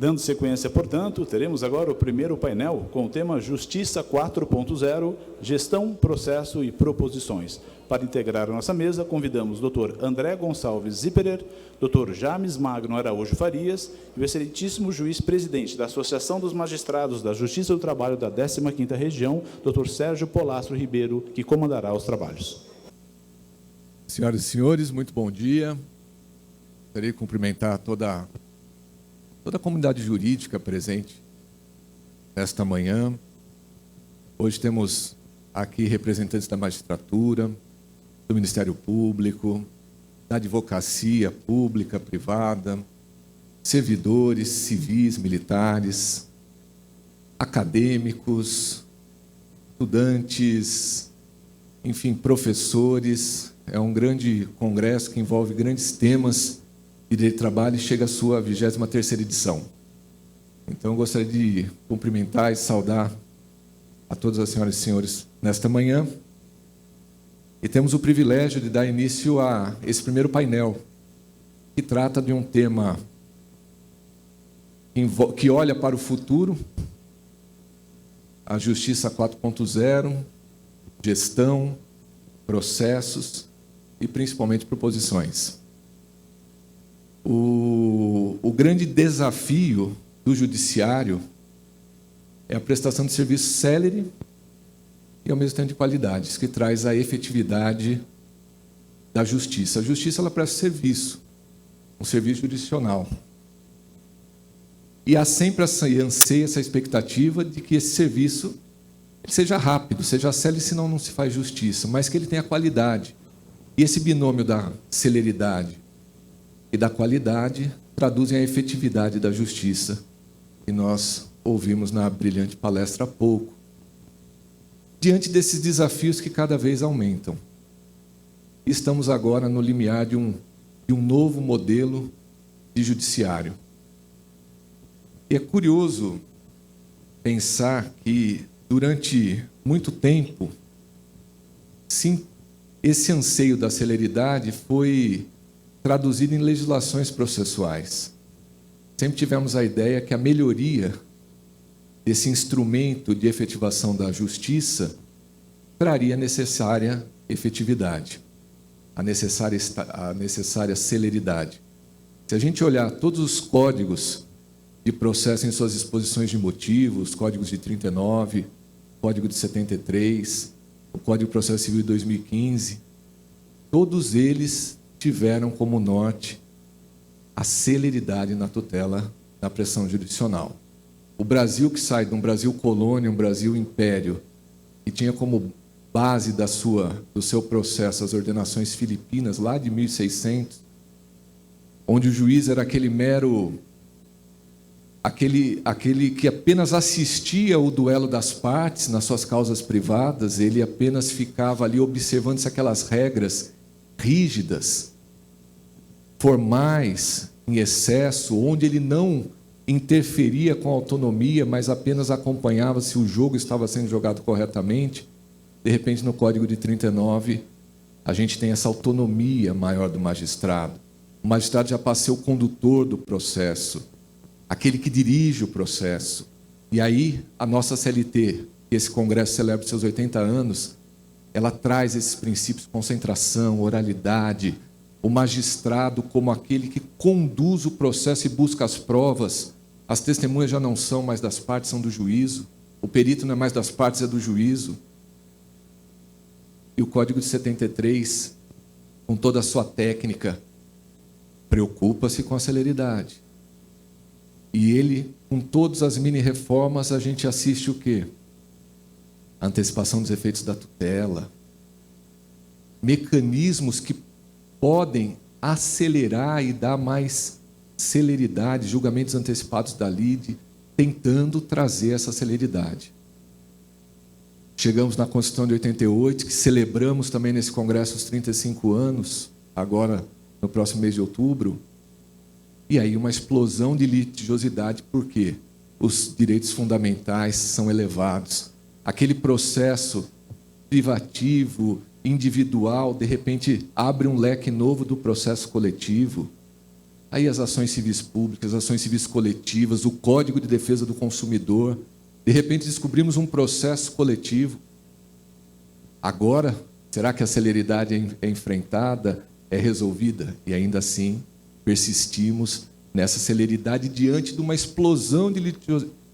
Dando sequência, portanto, teremos agora o primeiro painel com o tema Justiça 4.0, Gestão, Processo e Proposições. Para integrar a nossa mesa, convidamos o Dr. André Gonçalves Zipperer, Dr. James Magno Araújo Farias e o excelentíssimo juiz-presidente da Associação dos Magistrados da Justiça do Trabalho da 15ª Região, Dr. Sérgio Polastro Ribeiro, que comandará os trabalhos. Senhoras e senhores, muito bom dia. Gostaria de cumprimentar toda a comunidade jurídica presente nesta manhã. Hoje temos aqui representantes da magistratura, do Ministério Público, da advocacia pública, privada, servidores civis, militares, acadêmicos, estudantes, enfim, professores. É um grande congresso que envolve grandes temas de direito do trabalho e chega à sua 23ª edição. Então, eu gostaria de cumprimentar e saudar a todas as senhoras e senhores nesta manhã. E temos o privilégio de dar início a esse primeiro painel, que trata de um tema que olha para o futuro, a Justiça 4.0, gestão, processos e, principalmente, proposições. O grande desafio do judiciário é a prestação de serviço célere e, ao mesmo tempo, de qualidade, isso que traz a efetividade da justiça. A justiça ela presta serviço, um serviço jurisdicional. E há sempre essa anseia, essa expectativa de que esse serviço seja rápido, seja célere, senão não se faz justiça, mas que ele tenha qualidade. E esse binômio da celeridade e da qualidade traduzem a efetividade da justiça, que nós ouvimos na brilhante palestra há pouco. Diante desses desafios que cada vez aumentam, estamos agora no limiar de um novo modelo de judiciário. E é curioso pensar que, durante muito tempo, sim, esse anseio da celeridade foi traduzido em legislações processuais. Sempre tivemos a ideia que a melhoria desse instrumento de efetivação da justiça traria a necessária efetividade, a necessária celeridade. Se a gente olhar todos os códigos de processo em suas exposições de motivos, códigos de 39, código de 73, o Código de Processo Civil de 2015, todos eles tiveram como norte a celeridade na tutela da pressão jurisdicional. O Brasil, que sai de um Brasil colônia, um Brasil império, e tinha como base do seu processo as ordenações filipinas, lá de 1600, onde o juiz era aquele que apenas assistia ao duelo das partes nas suas causas privadas, ele apenas ficava ali observando se aquelas regras rígidas, formais, em excesso, onde ele não interferia com a autonomia, mas apenas acompanhava se o jogo estava sendo jogado corretamente. De repente, no Código de 39, a gente tem essa autonomia maior do magistrado. O magistrado já passa a ser o condutor do processo, aquele que dirige o processo. E aí, a nossa CLT, que esse congresso celebra os seus 80 anos, ela traz esses princípios de concentração, oralidade, o magistrado como aquele que conduz o processo e busca as provas. As testemunhas já não são mais das partes, são do juízo. O perito não é mais das partes, é do juízo. E o Código de 73, com toda a sua técnica, preocupa-se com a celeridade. E ele, com todas as mini-reformas, a gente assiste o quê? A antecipação dos efeitos da tutela. Mecanismos que podem acelerar e dar mais celeridade, julgamentos antecipados da lide, tentando trazer essa celeridade. Chegamos na Constituição de 88, que celebramos também nesse congresso os 35 anos, agora no próximo mês de outubro, e aí uma explosão de litigiosidade, porque os direitos fundamentais são elevados. Aquele processo privativo, individual, de repente abre um leque novo do processo coletivo. Aí as ações civis públicas, as ações civis coletivas, o Código de Defesa do Consumidor. De repente descobrimos um processo coletivo. Agora, será que a celeridade é enfrentada, é resolvida? E ainda assim, persistimos nessa celeridade diante de uma explosão de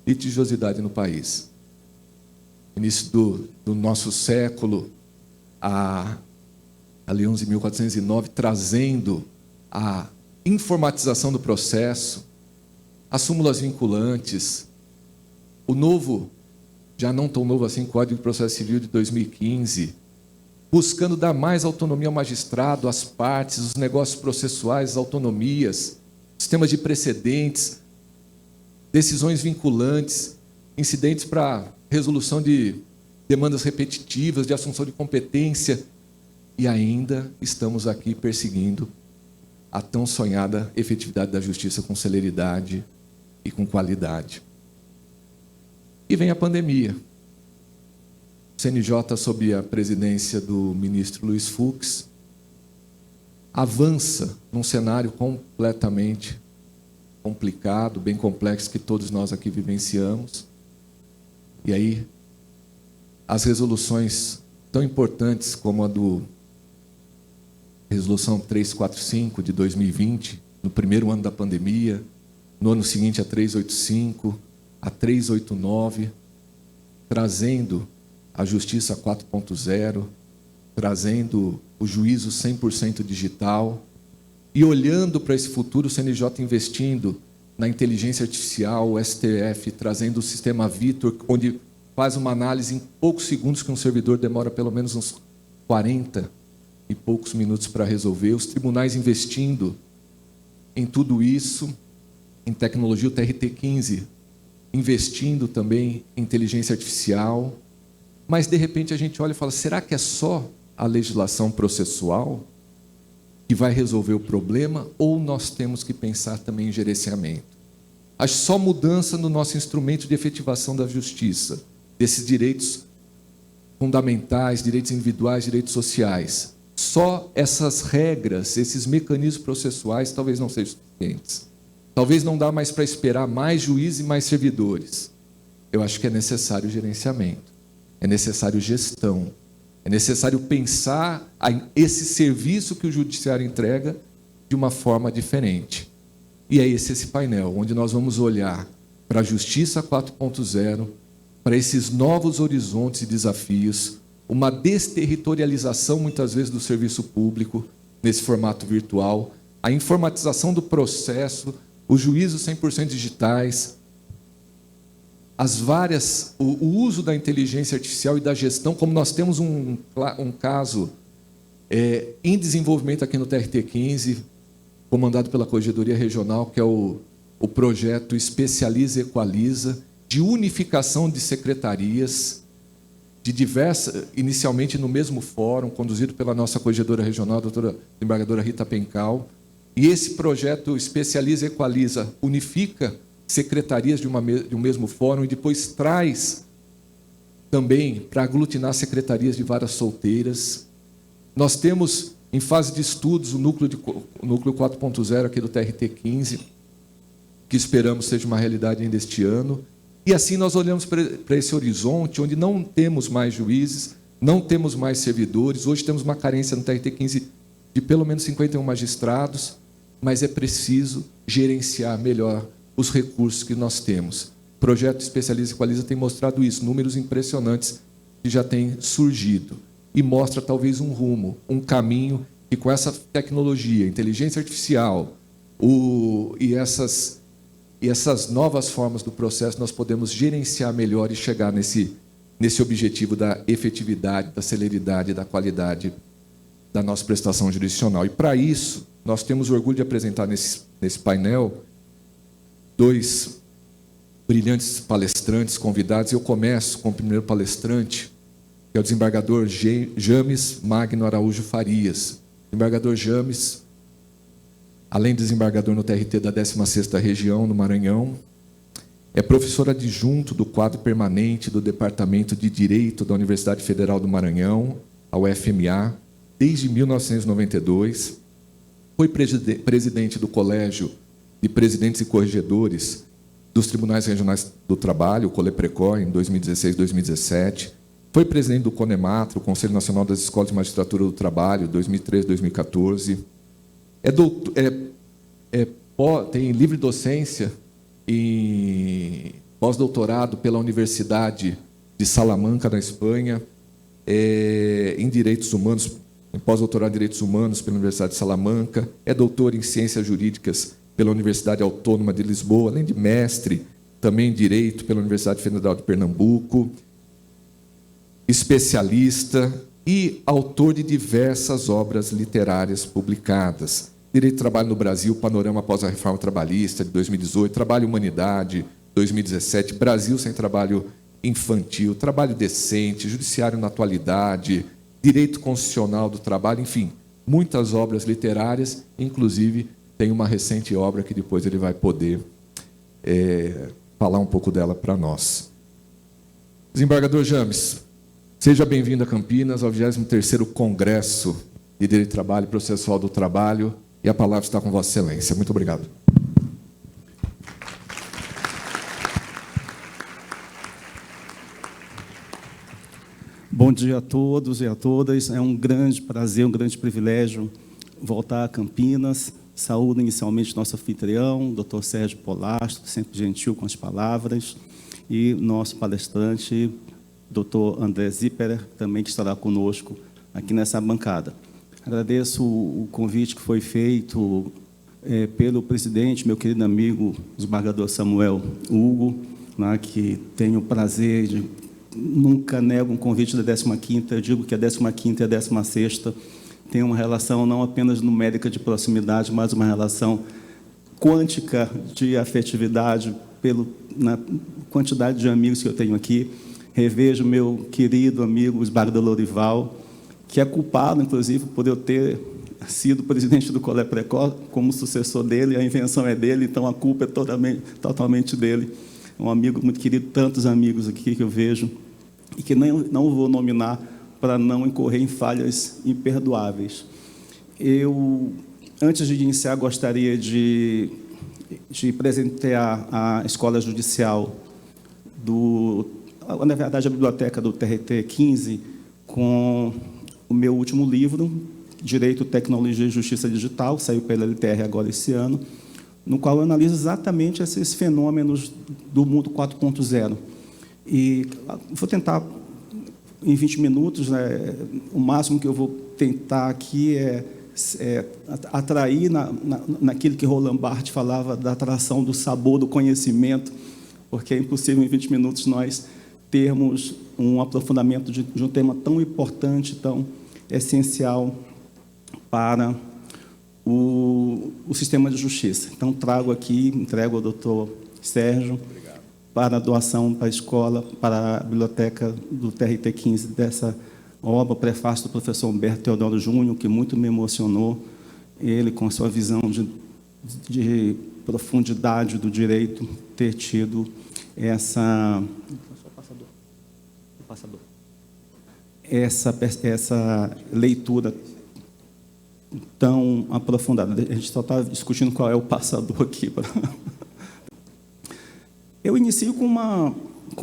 litigiosidade no país. Início do nosso século, a Lei 11.409, trazendo a informatização do processo, as súmulas vinculantes, o novo, já não tão novo assim, Código de Processo Civil de 2015, buscando dar mais autonomia ao magistrado, às partes, os negócios processuais, as autonomias, sistemas de precedentes, decisões vinculantes, incidentes para resolução de demandas repetitivas, de assunção de competência, e ainda estamos aqui perseguindo a tão sonhada efetividade da justiça com celeridade e com qualidade. E vem a pandemia. O CNJ, sob a presidência do ministro Luiz Fux, avança num cenário completamente complicado, bem complexo, que todos nós aqui vivenciamos. E aí, as resoluções tão importantes como a do Resolução 345 de 2020, no primeiro ano da pandemia, no ano seguinte a 385, a 389, trazendo a Justiça 4.0, trazendo o juízo 100% digital e olhando para esse futuro, o CNJ investindo na inteligência artificial, o STF trazendo o sistema Vitor, onde faz uma análise em poucos segundos, que um servidor demora pelo menos uns 40 e poucos minutos para resolver, os tribunais investindo em tudo isso, em tecnologia, o TRT-15 investindo também em inteligência artificial, mas de repente a gente olha e fala, será que é só a legislação processual que vai resolver o problema, ou nós temos que pensar também em gerenciamento? Acho só mudança no nosso instrumento de efetivação da justiça, desses direitos fundamentais, direitos individuais, direitos sociais. Só essas regras, esses mecanismos processuais talvez não sejam suficientes. Talvez não dá mais para esperar mais juízes e mais servidores. Eu acho que é necessário gerenciamento, é necessário gestão, é necessário pensar esse serviço que o judiciário entrega de uma forma diferente. E é esse painel, onde nós vamos olhar para a Justiça 4.0, para esses novos horizontes e desafios, uma desterritorialização, muitas vezes, do serviço público, nesse formato virtual, a informatização do processo, os juízos 100% digitais, o uso da inteligência artificial e da gestão, como nós temos um caso em desenvolvimento aqui no TRT-15, comandado pela Corregedoria Regional, que é o projeto Especializa e Equaliza, de unificação de secretarias, de diversas, inicialmente no mesmo fórum, conduzido pela nossa Corregedora Regional, a doutora desembargadora Rita Pencal. E esse projeto Especializa e Equaliza unifica secretarias de um mesmo fórum e depois traz também para aglutinar secretarias de varas solteiras. Nós temos, em fase de estudos, o núcleo 4.0 aqui do TRT-15, que esperamos seja uma realidade ainda este ano. E assim nós olhamos para esse horizonte, onde não temos mais juízes, não temos mais servidores. Hoje temos uma carência no TRT-15 de pelo menos 51 magistrados, mas é preciso gerenciar melhor os recursos que nós temos. O projeto Especializa e Equaliza tem mostrado isso, números impressionantes que já têm surgido. E mostra talvez um rumo, um caminho, que com essa tecnologia, inteligência artificial, e essas novas formas do processo, nós podemos gerenciar melhor e chegar nesse objetivo da efetividade, da celeridade, da qualidade da nossa prestação jurisdicional. E, para isso, nós temos o orgulho de apresentar nesse painel dois brilhantes palestrantes convidados. Eu começo com o primeiro palestrante, que é o desembargador James Magno Araújo Farias. O desembargador James, além de desembargador no TRT da 16ª Região, no Maranhão, é professor adjunto do quadro permanente do Departamento de Direito da Universidade Federal do Maranhão, a UFMA, desde 1992. foi presidente do Colégio de Presidentes e Corregedores dos Tribunais Regionais do Trabalho, o COLEPRECOR, em 2016 e 2017. Foi presidente do CONEMATRO, o Conselho Nacional das Escolas de Magistratura do Trabalho, 2013 e 2014. Tem livre docência e pós-doutorado pela Universidade de Salamanca, na Espanha, em Direitos Humanos, em pós-doutorado em Direitos Humanos pela Universidade de Salamanca, é doutor em Ciências Jurídicas pela Universidade Autônoma de Lisboa, além de mestre também em Direito pela Universidade Federal de Pernambuco, especialista e autor de diversas obras literárias publicadas. Direito do Trabalho no Brasil, Panorama após a Reforma Trabalhista, de 2018, Trabalho e Humanidade, 2017, Brasil sem Trabalho Infantil, Trabalho Decente, Judiciário na Atualidade, Direito Constitucional do Trabalho, enfim, muitas obras literárias, inclusive tem uma recente obra que depois ele vai poder falar um pouco dela para nós. Desembargador James, seja bem-vindo a Campinas, ao 23º Congresso de Direito do Trabalho e Processual do Trabalho, e a palavra está com Vossa Excelência. Muito obrigado. Bom dia a todos e a todas. É um grande prazer, um grande privilégio voltar a Campinas. Saúdo inicialmente nosso anfitrião, Dr. Sérgio Polastro, sempre gentil com as palavras, e nosso palestrante, Dr. André Zipperer, também que estará conosco aqui nessa bancada. Agradeço o convite que foi feito pelo presidente, meu querido amigo, o desembargador Samuel Hugo, né, que tenho o prazer de... Nunca nego um convite da 15ª, eu digo que a 15ª e a 16ª tem uma relação não apenas numérica de proximidade, mas uma relação quântica de afetividade na quantidade de amigos que eu tenho aqui. Revejo meu querido amigo, o desembargador Lorival, que é culpado, inclusive, por eu ter sido presidente do COLEPRECOR, como sucessor dele, a invenção é dele, então a culpa é totalmente dele. Um amigo muito querido, tantos amigos aqui que eu vejo, e que não vou nominar para não incorrer em falhas imperdoáveis. Eu, antes de iniciar, gostaria de presentear a Escola Judicial, na verdade, a biblioteca do TRT 15, com o meu último livro, Direito, Tecnologia e Justiça Digital, saiu pela LTR agora esse ano, no qual eu analiso exatamente esses fenômenos do mundo 4.0. E vou tentar, em 20 minutos, né, o máximo que eu vou tentar aqui é atrair naquilo que Roland Barthes falava, da atração do sabor do conhecimento, porque é impossível, em 20 minutos, nós termos um aprofundamento de um tema tão importante, tão essencial para o sistema de justiça. Então, entrego ao doutor Sérgio para a doação para a escola, para a biblioteca do TRT 15, dessa obra, prefácio do professor Humberto Teodoro Júnior, que muito me emocionou, ele, com sua visão de profundidade do direito, ter tido essa leitura tão aprofundada. A gente só está discutindo qual é o passador aqui. Eu inicio com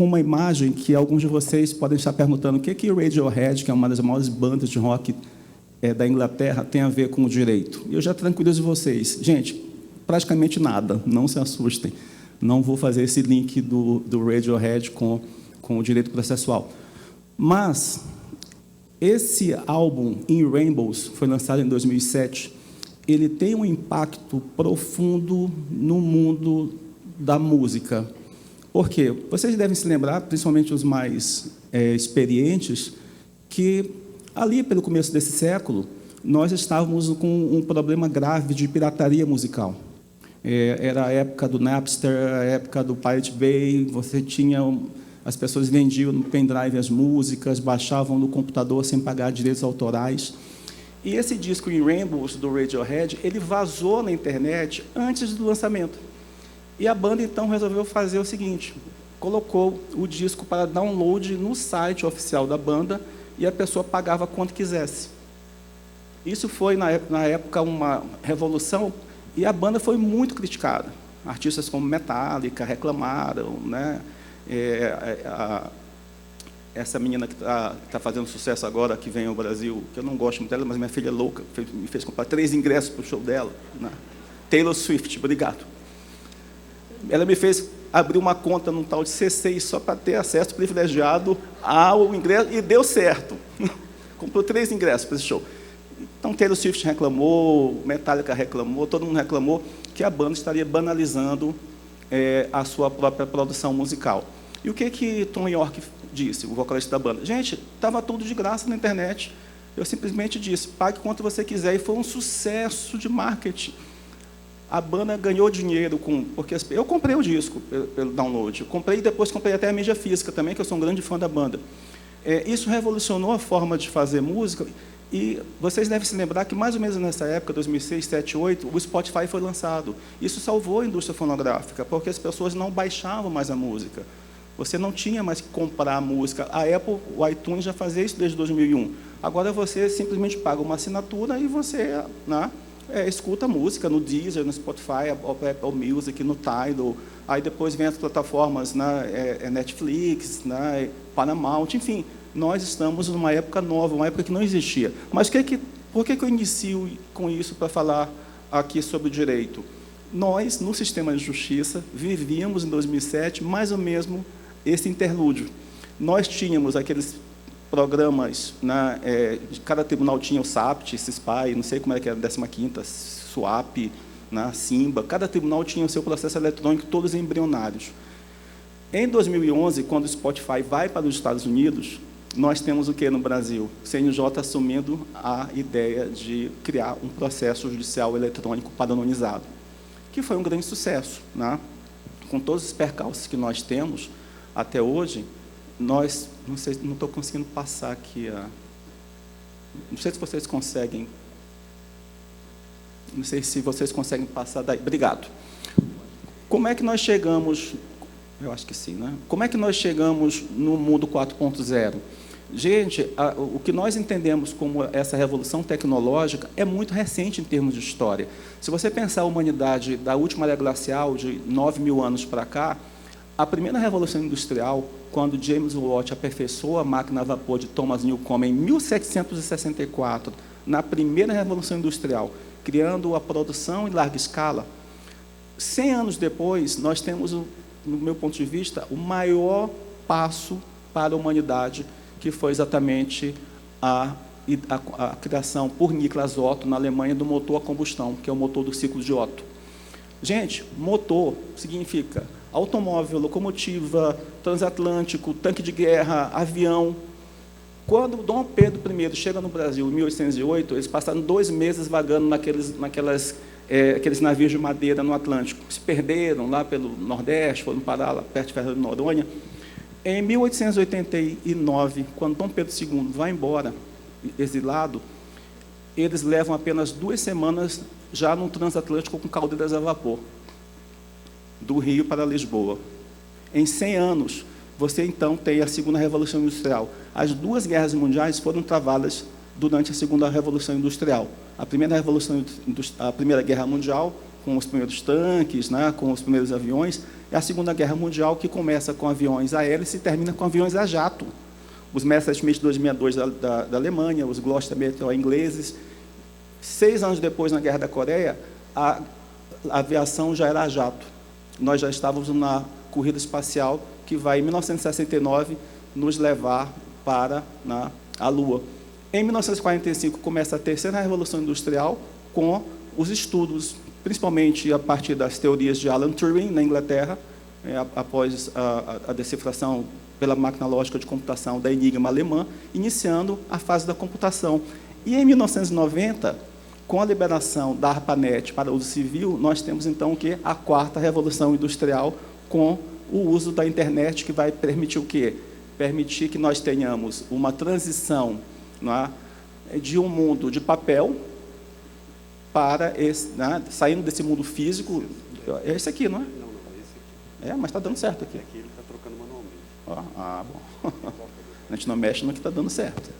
uma imagem que alguns de vocês podem estar perguntando o que o Radiohead, que é uma das maiores bandas de rock da Inglaterra, tem a ver com o direito. Eu já tranquilizo vocês. Gente, praticamente nada, não se assustem. Não vou fazer esse link do Radiohead com o direito processual. Mas esse álbum, In Rainbows, foi lançado em 2007, ele tem um impacto profundo no mundo da música. Por quê? Vocês devem se lembrar, principalmente os mais experientes, que ali, pelo começo desse século, nós estávamos com um problema grave de pirataria musical. Era a época do Napster, a época do Pirate Bay, você tinha... As pessoas vendiam no pendrive as músicas, baixavam no computador sem pagar direitos autorais. E esse disco In Rainbows, do Radiohead, ele vazou na internet antes do lançamento. E a banda, então, resolveu fazer o seguinte, colocou o disco para download no site oficial da banda e a pessoa pagava quanto quisesse. Isso foi, na época, uma revolução, e a banda foi muito criticada. Artistas como Metallica reclamaram, né? Essa menina que está fazendo sucesso agora, que vem ao Brasil, que eu não gosto muito dela, mas minha filha é louca, me fez comprar 3 ingressos para o show dela, né? Taylor Swift, obrigado. Ela me fez abrir uma conta num tal de C6 só para ter acesso privilegiado ao ingresso, e deu certo. Comprou 3 ingressos para esse show. Então, Taylor Swift reclamou, Metallica reclamou, todo mundo reclamou que a banda estaria banalizando a sua própria produção musical. E o que Tom York disse, o vocalista da banda? Gente, estava tudo de graça na internet. Eu simplesmente disse, pague quanto você quiser, e foi um sucesso de marketing. A banda ganhou dinheiro porque eu comprei o disco pelo download, eu comprei e depois comprei até a mídia física também, que eu sou um grande fã da banda. Isso revolucionou a forma de fazer música, e vocês devem se lembrar que mais ou menos nessa época, 2006, 2007, 2008, o Spotify foi lançado. Isso salvou a indústria fonográfica, porque as pessoas não baixavam mais a música. Você não tinha mais que comprar a música. A Apple, o iTunes já fazia isso desde 2001. Agora você simplesmente paga uma assinatura e você, né, escuta a música no Deezer, no Spotify, Apple Music, no Tidal. Aí depois vem as plataformas, né, Netflix, né, Paramount, enfim. Nós estamos numa época nova, uma época que não existia. Mas por que eu inicio com isso para falar aqui sobre o direito? Nós, no sistema de justiça, vivíamos em 2007 mais ou menos esse interlúdio. Nós tínhamos aqueles programas, né, cada tribunal tinha o SAPT, CISPAI, não sei como é que era, 15ª, SUAP, né, SIMBA, cada tribunal tinha o seu processo eletrônico, todos embrionários. Em 2011, quando o Spotify vai para os Estados Unidos, nós temos o que no Brasil? O CNJ assumindo a ideia de criar um processo judicial eletrônico padronizado, que foi um grande sucesso, né? Com todos os percalços que nós temos até hoje, nós, não estou conseguindo passar aqui, não sei se vocês conseguem, não sei se vocês conseguem passar daí, obrigado. Como é que nós chegamos, eu acho que sim, né? Como é que nós chegamos no mundo 4.0? Gente, o que nós entendemos como essa revolução tecnológica é muito recente em termos de história. Se você pensar a humanidade da última era glacial, de 9.000 anos para cá, a primeira revolução industrial, quando James Watt aperfeiçoou a máquina a vapor de Thomas Newcomen em 1764, na primeira revolução industrial, criando a produção em larga escala, 100 anos depois, nós temos, no meu ponto de vista, o maior passo para a humanidade, que foi exatamente a criação por Niklas Otto, na Alemanha, do motor a combustão, que é o motor do ciclo de Otto. Gente, motor significa automóvel, locomotiva, transatlântico, tanque de guerra, avião. Quando Dom Pedro I chega no Brasil, em 1808, eles passaram 2 meses vagando aqueles navios de madeira no Atlântico. Se perderam lá pelo Nordeste, foram parar lá perto de Fernando de Noronha. Em 1889, quando Dom Pedro II vai embora, exilado, eles levam apenas 2 semanas já no transatlântico com caldeiras a vapor, do Rio para Lisboa. Em 100 anos, você então tem a Segunda Revolução Industrial. As 2 guerras mundiais foram travadas durante a Segunda Revolução Industrial. A Primeira Guerra Mundial, com os primeiros tanques, né, com os primeiros aviões, e a Segunda Guerra Mundial, que começa com aviões a hélice e termina com aviões a jato. Os Messerschmitt 262 da Alemanha, os Gloster Meteor ingleses. 6 anos depois, na Guerra da Coreia, a aviação já era a jato. Nós já estávamos na corrida espacial, que vai, em 1969, nos levar para a Lua. Em 1945, começa a terceira Revolução Industrial, com os estudos, principalmente a partir das teorias de Alan Turing, na Inglaterra, após a decifração pela máquina lógica de computação da Enigma alemã, iniciando a fase da computação. E, em 1990, com a liberação da ARPANET para uso civil, nós temos, então, o quê? A 4ª Revolução Industrial, com o uso da internet, que vai permitir o quê? Permitir que nós tenhamos uma transição, não é, de um mundo de papel para esse, né, saindo desse mundo físico. É esse aqui, não é? Não, é esse aqui. Mas está dando certo aqui. Aqui ele está trocando manualmente. Bom. A gente não mexe no que está dando certo.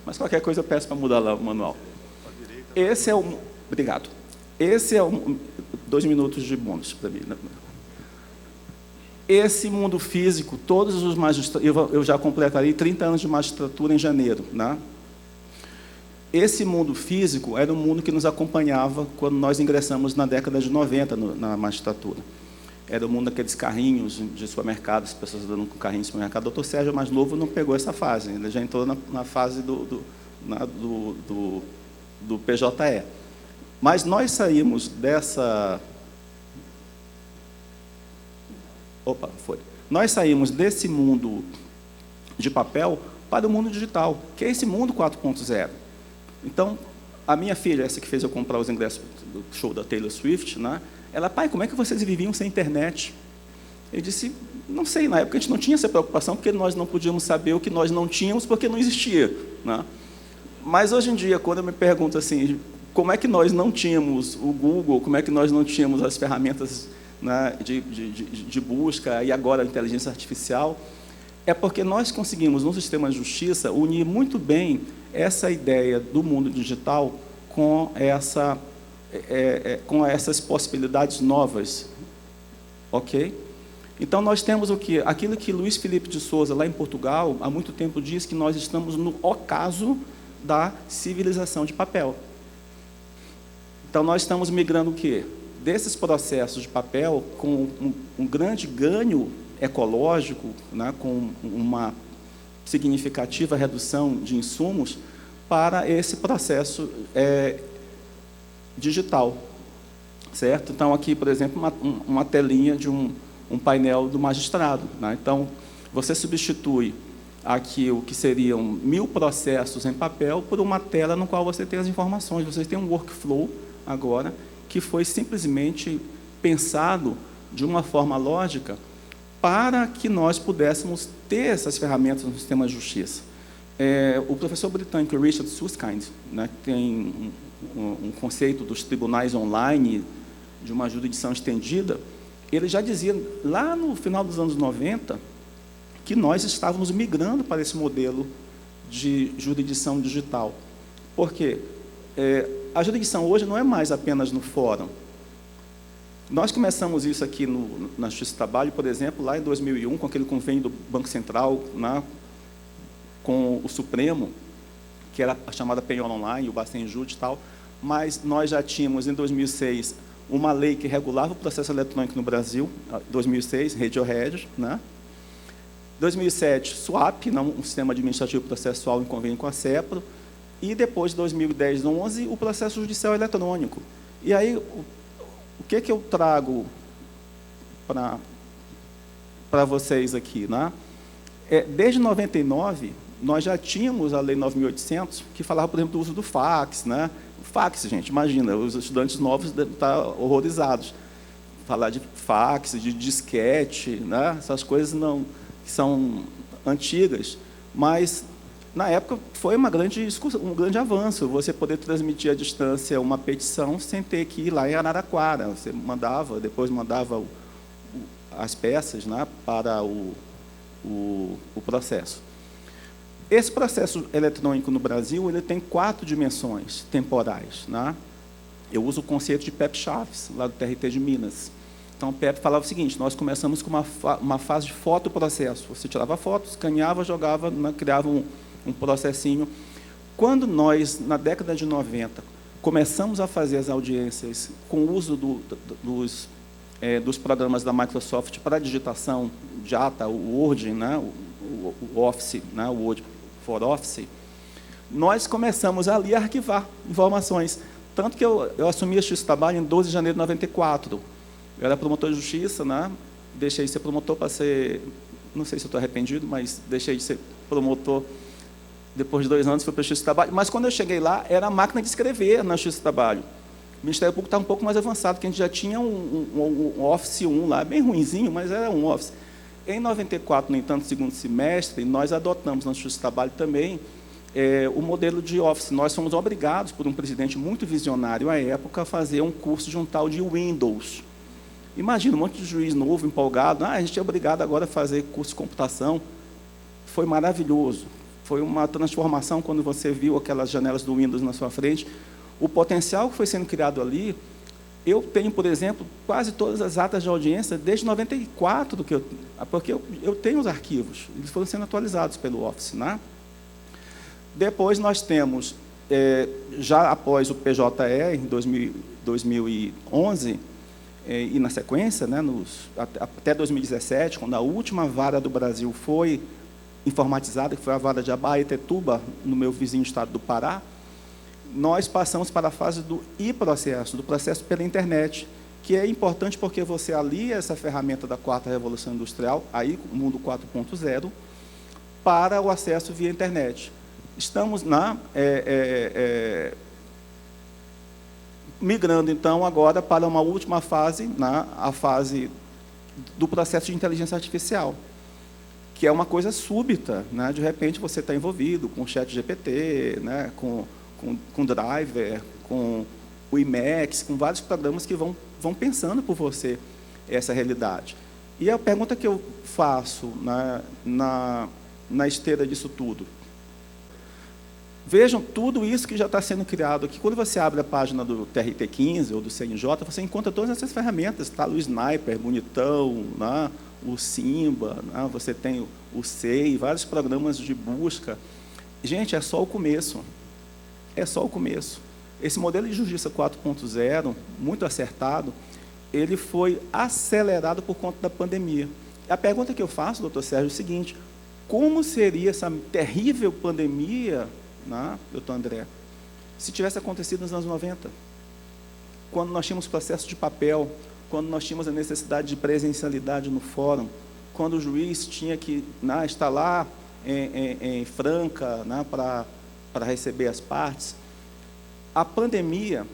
Mas qualquer coisa eu peço para mudar lá o manual. esse é o... Obrigado. Esse é o... 2 minutos de bônus para mim. Esse mundo físico, todos os magistrados... Eu já completarei 30 anos de magistratura em janeiro, né? Esse mundo físico era o mundo que nos acompanhava quando nós ingressamos na década de 90 na magistratura. Era o mundo daqueles carrinhos de supermercado, as pessoas andando com carrinho de supermercado. O doutor Sérgio, mais novo, não pegou essa fase, ele já entrou na fase do PJE. Mas nós saímos dessa... Opa, foi. Nós saímos desse mundo de papel para o mundo digital, que é esse mundo 4.0. Então, a minha filha, essa que fez eu comprar os ingressos do show da Taylor Swift, né? Ela, pai, como é que vocês viviam sem internet? Eu disse, não sei, na época a gente não tinha essa preocupação, porque nós não podíamos saber o que nós não tínhamos, porque não existia, né? Mas, hoje em dia, quando eu me pergunto assim, como é que nós não tínhamos o Google, como é que nós não tínhamos as ferramentas, né, de busca, e agora a inteligência artificial, é porque nós conseguimos, no sistema de justiça, unir muito bem essa ideia do mundo digital com essas possibilidades novas, ok? Então, nós temos o quê? Aquilo que Luiz Felipe de Souza, lá em Portugal, há muito tempo diz que nós estamos no ocaso da civilização de papel. Então, nós estamos migrando o quê? Desses processos de papel, com um grande ganho ecológico, né, com uma significativa redução de insumos, para esse processo digital, certo? Então, aqui, por exemplo, uma telinha de um painel do magistrado, né? Então, você substitui aqui o que seriam 1000 processos em papel por uma tela no qual você tem as informações. Você tem um workflow agora que foi simplesmente pensado de uma forma lógica para que nós pudéssemos ter essas ferramentas no sistema de justiça. O professor britânico Richard Susskind, né, tem um conceito dos tribunais online, de uma jurisdição estendida, ele já dizia, lá no final dos anos 90, que nós estávamos migrando para esse modelo de jurisdição digital. Por quê? A jurisdição hoje não é mais apenas no fórum. Nós começamos isso aqui na Justiça do Trabalho, por exemplo, lá em 2001, com aquele convênio do Banco Central, né, com o Supremo, que era a chamada penhora online, o Bacen Júdice e tal, mas nós já tínhamos, em 2006, uma lei que regulava o processo eletrônico no Brasil, 2006, Radiohead, né? 2007, SWAP, um sistema administrativo processual em convênio com a CEPRO, e depois, de 2010, 11, o processo judicial eletrônico. E aí, o que eu trago para vocês aqui, né? Desde 99, nós já tínhamos a Lei 9.800, que falava, por exemplo, do uso do fax, né? O fax, gente, imagina, os estudantes novos devem estar horrorizados. Falar de fax, de disquete, né? Essas coisas não são antigas, mas na época foi uma grande discussão, um grande avanço, você poder transmitir à distância uma petição sem ter que ir lá em Araraquara. Você mandava, depois mandava as peças, né, para o processo. Esse processo eletrônico no Brasil, ele tem 4 dimensões temporais, né? Eu uso o conceito de Pepe Chaves, lá do TRT de Minas. Então, o Pepe falava o seguinte, nós começamos com uma fase de fotoprocesso. Você tirava fotos, escaneava, jogava, né, criava um processinho. Quando nós, na década de 90, começamos a fazer as audiências com o uso dos programas da Microsoft para digitação de ata, o Word, né, o Office, né, o Word for Office, nós começamos ali a arquivar informações. Tanto que eu assumi esse trabalho em 12 de janeiro de 94. Eu era promotor de justiça, né? Deixei de ser promotor para ser... Não sei se eu estou arrependido, mas deixei de ser promotor depois de 2 anos, fui para a Justiça do Trabalho. Mas, quando eu cheguei lá, era a máquina de escrever na Justiça do Trabalho. O Ministério Público estava um pouco mais avançado, porque a gente já tinha um Office 1 lá, bem ruinzinho, mas era um Office. Em 94, no entanto, segundo semestre, nós adotamos na Justiça do Trabalho também o modelo de Office. Nós fomos obrigados, por um presidente muito visionário à época, a fazer um curso de um tal de Windows. Imagina, um monte de juiz novo, empolgado. A gente é obrigado agora a fazer curso de computação. Foi maravilhoso. Foi uma transformação quando você viu aquelas janelas do Windows na sua frente. O potencial que foi sendo criado ali, eu tenho, por exemplo, quase todas as atas de audiência desde 94, porque eu tenho os arquivos, eles foram sendo atualizados pelo Office, né? Depois nós temos, já após o PJE, em 2011, e na sequência, né, até 2017, quando a última vara do Brasil foi informatizada, que foi a vara de Abaetetuba, no meu vizinho estado do Pará, nós passamos para a fase do e-processo, do processo pela internet, que é importante porque você alia essa ferramenta da 4ª Revolução Industrial, aí o mundo 4.0, para o acesso via internet. Estamos migrando, então, agora para uma última fase, a fase do processo de inteligência artificial, que é uma coisa súbita, né? De repente você está envolvido com o ChatGPT, né? com Driver, com o Emacs, com vários programas que vão pensando por você essa realidade. E a pergunta que eu faço na esteira disso tudo, vejam tudo isso que já está sendo criado aqui. Quando você abre a página do TRT15 ou do CNJ, você encontra todas essas ferramentas, tá? O Sniper, bonitão, né? O Simba, né? Você tem o SEI, vários programas de busca. Gente, é só o começo. É só o começo. Esse modelo de justiça 4.0, muito acertado, ele foi acelerado por conta da pandemia. A pergunta que eu faço, doutor Sérgio, é o seguinte: como seria essa terrível pandemia, né, doutor André, se tivesse acontecido nos anos 90? Quando nós tínhamos processo de papel, quando nós tínhamos a necessidade de presencialidade no fórum, quando o juiz tinha que estar lá em Franca, para receber as partes. A pandemia,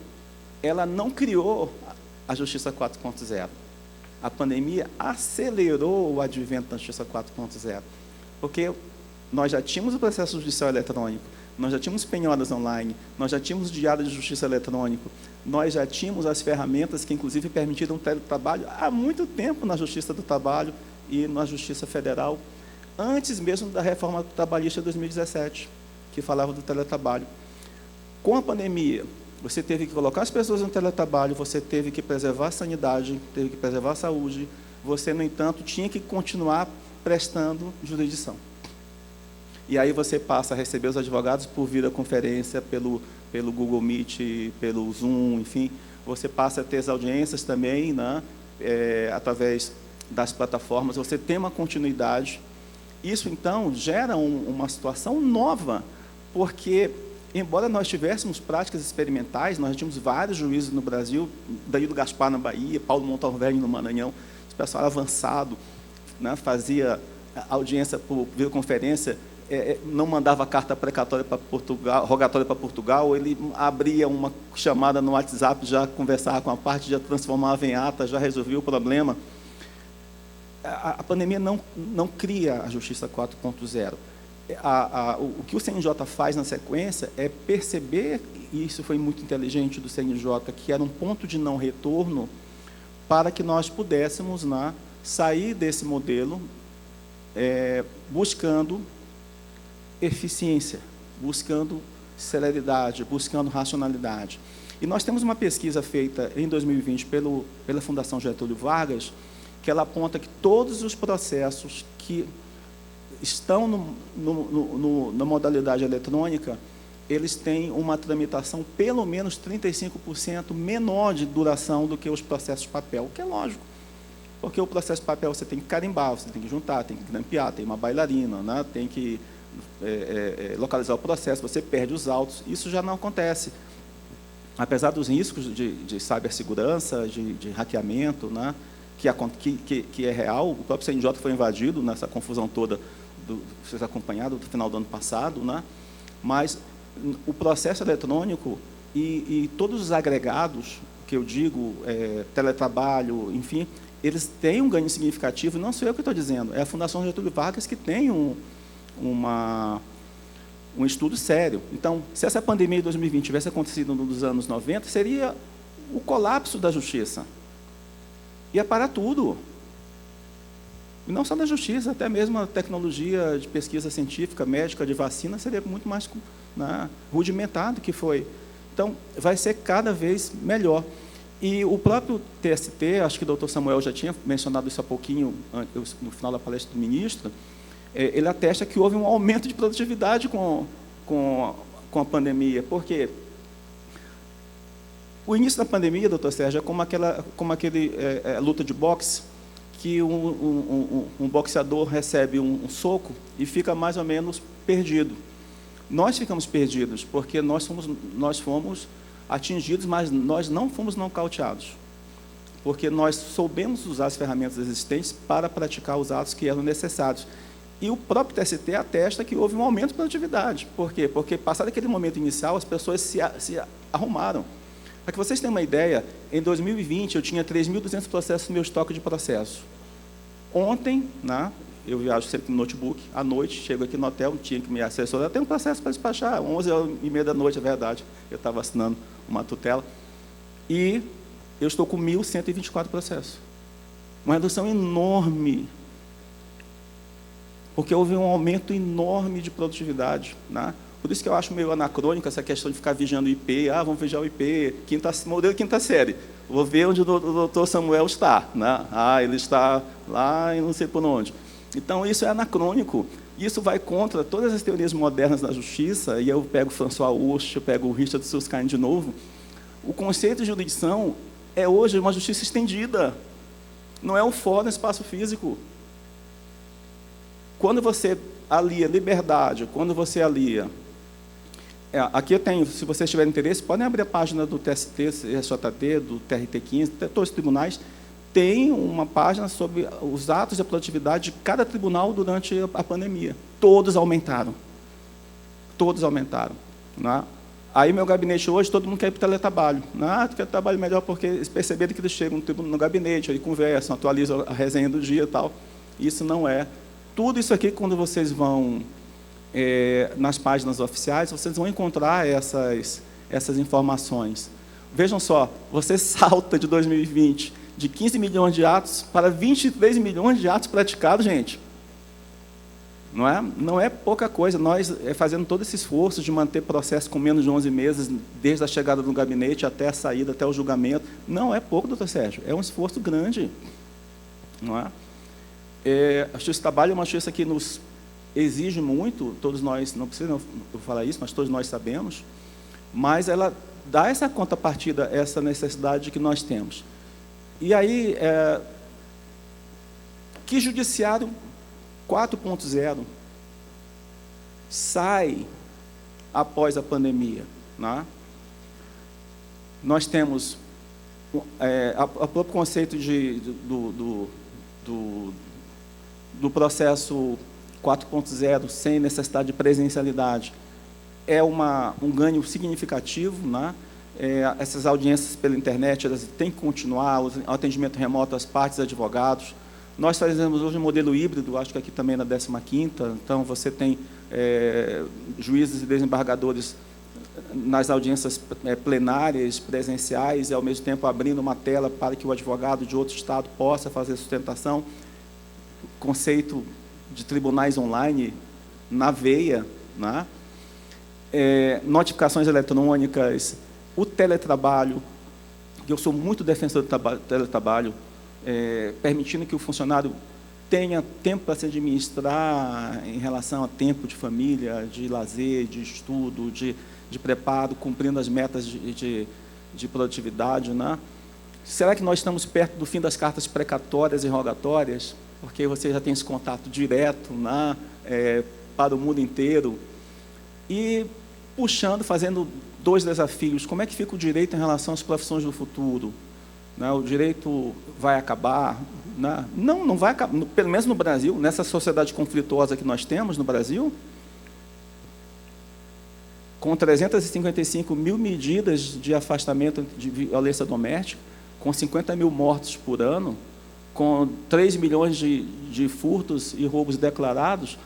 ela não criou a Justiça 4.0. A pandemia acelerou o advento da Justiça 4.0, porque nós já tínhamos o processo judicial eletrônico, nós já tínhamos penhoras online, nós já tínhamos diário de justiça eletrônico, nós já tínhamos as ferramentas que, inclusive, permitiram o teletrabalho há muito tempo na Justiça do Trabalho e na Justiça Federal, antes mesmo da reforma trabalhista de 2017, que falava do teletrabalho. Com a pandemia, você teve que colocar as pessoas no teletrabalho, você teve que preservar a sanidade, teve que preservar a saúde, você, no entanto, tinha que continuar prestando jurisdição. E aí você passa a receber os advogados por videoconferência, pelo Google Meet, pelo Zoom, enfim, você passa a ter as audiências também, né, através das plataformas, você tem uma continuidade. Isso, então, gera uma situação nova, porque, embora nós tivéssemos práticas experimentais, nós tínhamos vários juízes no Brasil, Danilo Gaspar na Bahia, Paulo Montalverne no Maranhão, esse pessoal avançado, né, fazia audiência por videoconferência, não mandava carta precatória para Portugal, rogatória para Portugal, ele abria uma chamada no WhatsApp, já conversava com a parte, já transformava em ata, já resolvia o problema. A pandemia não cria a Justiça 4.0. O que o CNJ faz na sequência é perceber, e isso foi muito inteligente do CNJ, que era um ponto de não retorno para que nós pudéssemos sair desse modelo buscando eficiência, buscando celeridade, buscando racionalidade. E nós temos uma pesquisa feita em 2020 pela Fundação Getúlio Vargas, que ela aponta que todos os processos que estão na modalidade eletrônica, eles têm uma tramitação pelo menos 35% menor de duração do que os processos de papel, o que é lógico, porque o processo de papel você tem que carimbar, você tem que juntar, tem que grampear, tem uma bailarina, né? Tem que localizar o processo, você perde os autos, isso já não acontece. Apesar dos riscos de cibersegurança, de hackeamento, né? Que é real, o próprio CNJ foi invadido nessa confusão toda, vocês acompanharam, do final do ano passado, né? Mas o processo eletrônico e todos os agregados, que eu digo, teletrabalho, enfim, eles têm um ganho significativo, não sou eu que estou dizendo, é a Fundação Getúlio Vargas que tem um estudo sério. Então, se essa pandemia de 2020 tivesse acontecido nos anos 90, seria o colapso da justiça. Ia parar tudo. E não só da justiça, até mesmo a tecnologia de pesquisa científica, médica, de vacina, seria muito mais rudimentar do que foi. Então, vai ser cada vez melhor. E o próprio TST, acho que o doutor Samuel já tinha mencionado isso há pouquinho, no final da palestra do ministro, ele atesta que houve um aumento de produtividade com a pandemia. Por quê? O início da pandemia, doutor Sérgio, é como aquele luta de boxe, que um boxeador recebe um soco e fica mais ou menos perdido. Nós ficamos perdidos, porque nós fomos atingidos, mas nós não fomos nocauteados, porque nós soubemos usar as ferramentas existentes para praticar os atos que eram necessários. E o próprio TST atesta que houve um aumento de produtividade. Por quê? Porque, passado aquele momento inicial, as pessoas se arrumaram. Para que vocês tenham uma ideia, em 2020, eu tinha 3.200 processos no meu estoque de processo. Ontem, eu viajo sempre no notebook, à noite, chego aqui no hotel, tinha que me assessorar, tem um processo para despachar, 11h30 da noite, é verdade, eu estava assinando uma tutela, e eu estou com 1.124 processos. Uma redução enorme, porque houve um aumento enorme de produtividade. Por isso que eu acho meio anacrônica essa questão de ficar vigiando o IP, vamos vigiar o IP, modelo quinta série. Vou ver onde o doutor Samuel está. Ele está lá e não sei por onde. Então, isso é anacrônico. Isso vai contra todas as teorias modernas da justiça, e eu pego François Hoche, eu pego o Richard Susskind de novo. O conceito de jurisdição é hoje uma justiça estendida. Não é um fórum, espaço físico. Quando você alia liberdade, quando você alia... aqui eu tenho, se vocês tiverem interesse, podem abrir a página do TST, SJT, do TRT15, todos os tribunais, tem uma página sobre os atos de produtividade de cada tribunal durante a pandemia. Todos aumentaram. Todos aumentaram. Aí, meu gabinete hoje, todo mundo quer ir para o teletrabalho. Quer trabalho melhor porque eles perceberam que eles chegam no gabinete, aí conversam, atualizam a resenha do dia e tal. Isso não é. Tudo isso aqui, quando vocês vão nas páginas oficiais, vocês vão encontrar essas informações. Vejam só, você salta de 2020 de 15 milhões de atos para 23 milhões de atos praticados, gente. Não é pouca coisa. Nós, fazendo todo esse esforço de manter processo com menos de 11 meses, desde a chegada do gabinete até a saída, até o julgamento, não é pouco, doutor Sérgio, é um esforço grande. A justiça do trabalho é uma justiça que nos exige muito, todos nós, não precisa eu falar isso, mas todos nós sabemos, mas ela dá essa contrapartida, essa necessidade que nós temos. E aí, que judiciário 4.0 sai após a pandemia? Nós temos o próprio conceito do processo 4.0 sem necessidade de presencialidade é um ganho significativo. Essas audiências pela internet, elas têm que continuar, o atendimento remoto às partes, advogados. Nós fazemos hoje um modelo híbrido, acho que aqui também na 15ª, então você tem juízes e desembargadores nas audiências plenárias, presenciais, e ao mesmo tempo abrindo uma tela para que o advogado de outro estado possa fazer sustentação. Conceito de tribunais online na veia, notificações eletrônicas, o teletrabalho, que eu sou muito defensor do teletrabalho, permitindo que o funcionário tenha tempo para se administrar em relação a tempo de família, de lazer, de estudo, de preparo, cumprindo as metas de produtividade. Será que nós estamos perto do fim das cartas precatórias e rogatórias? Porque você já tem esse contato direto para o mundo inteiro. E puxando, fazendo 2 desafios. Como é que fica o direito em relação às profissões do futuro? O direito vai acabar? Não vai acabar. Pelo menos no Brasil, nessa sociedade conflituosa que nós temos no Brasil, com 355 mil medidas de afastamento de violência doméstica, com 50 mil mortos por ano, com 3 milhões de furtos e roubos declarados,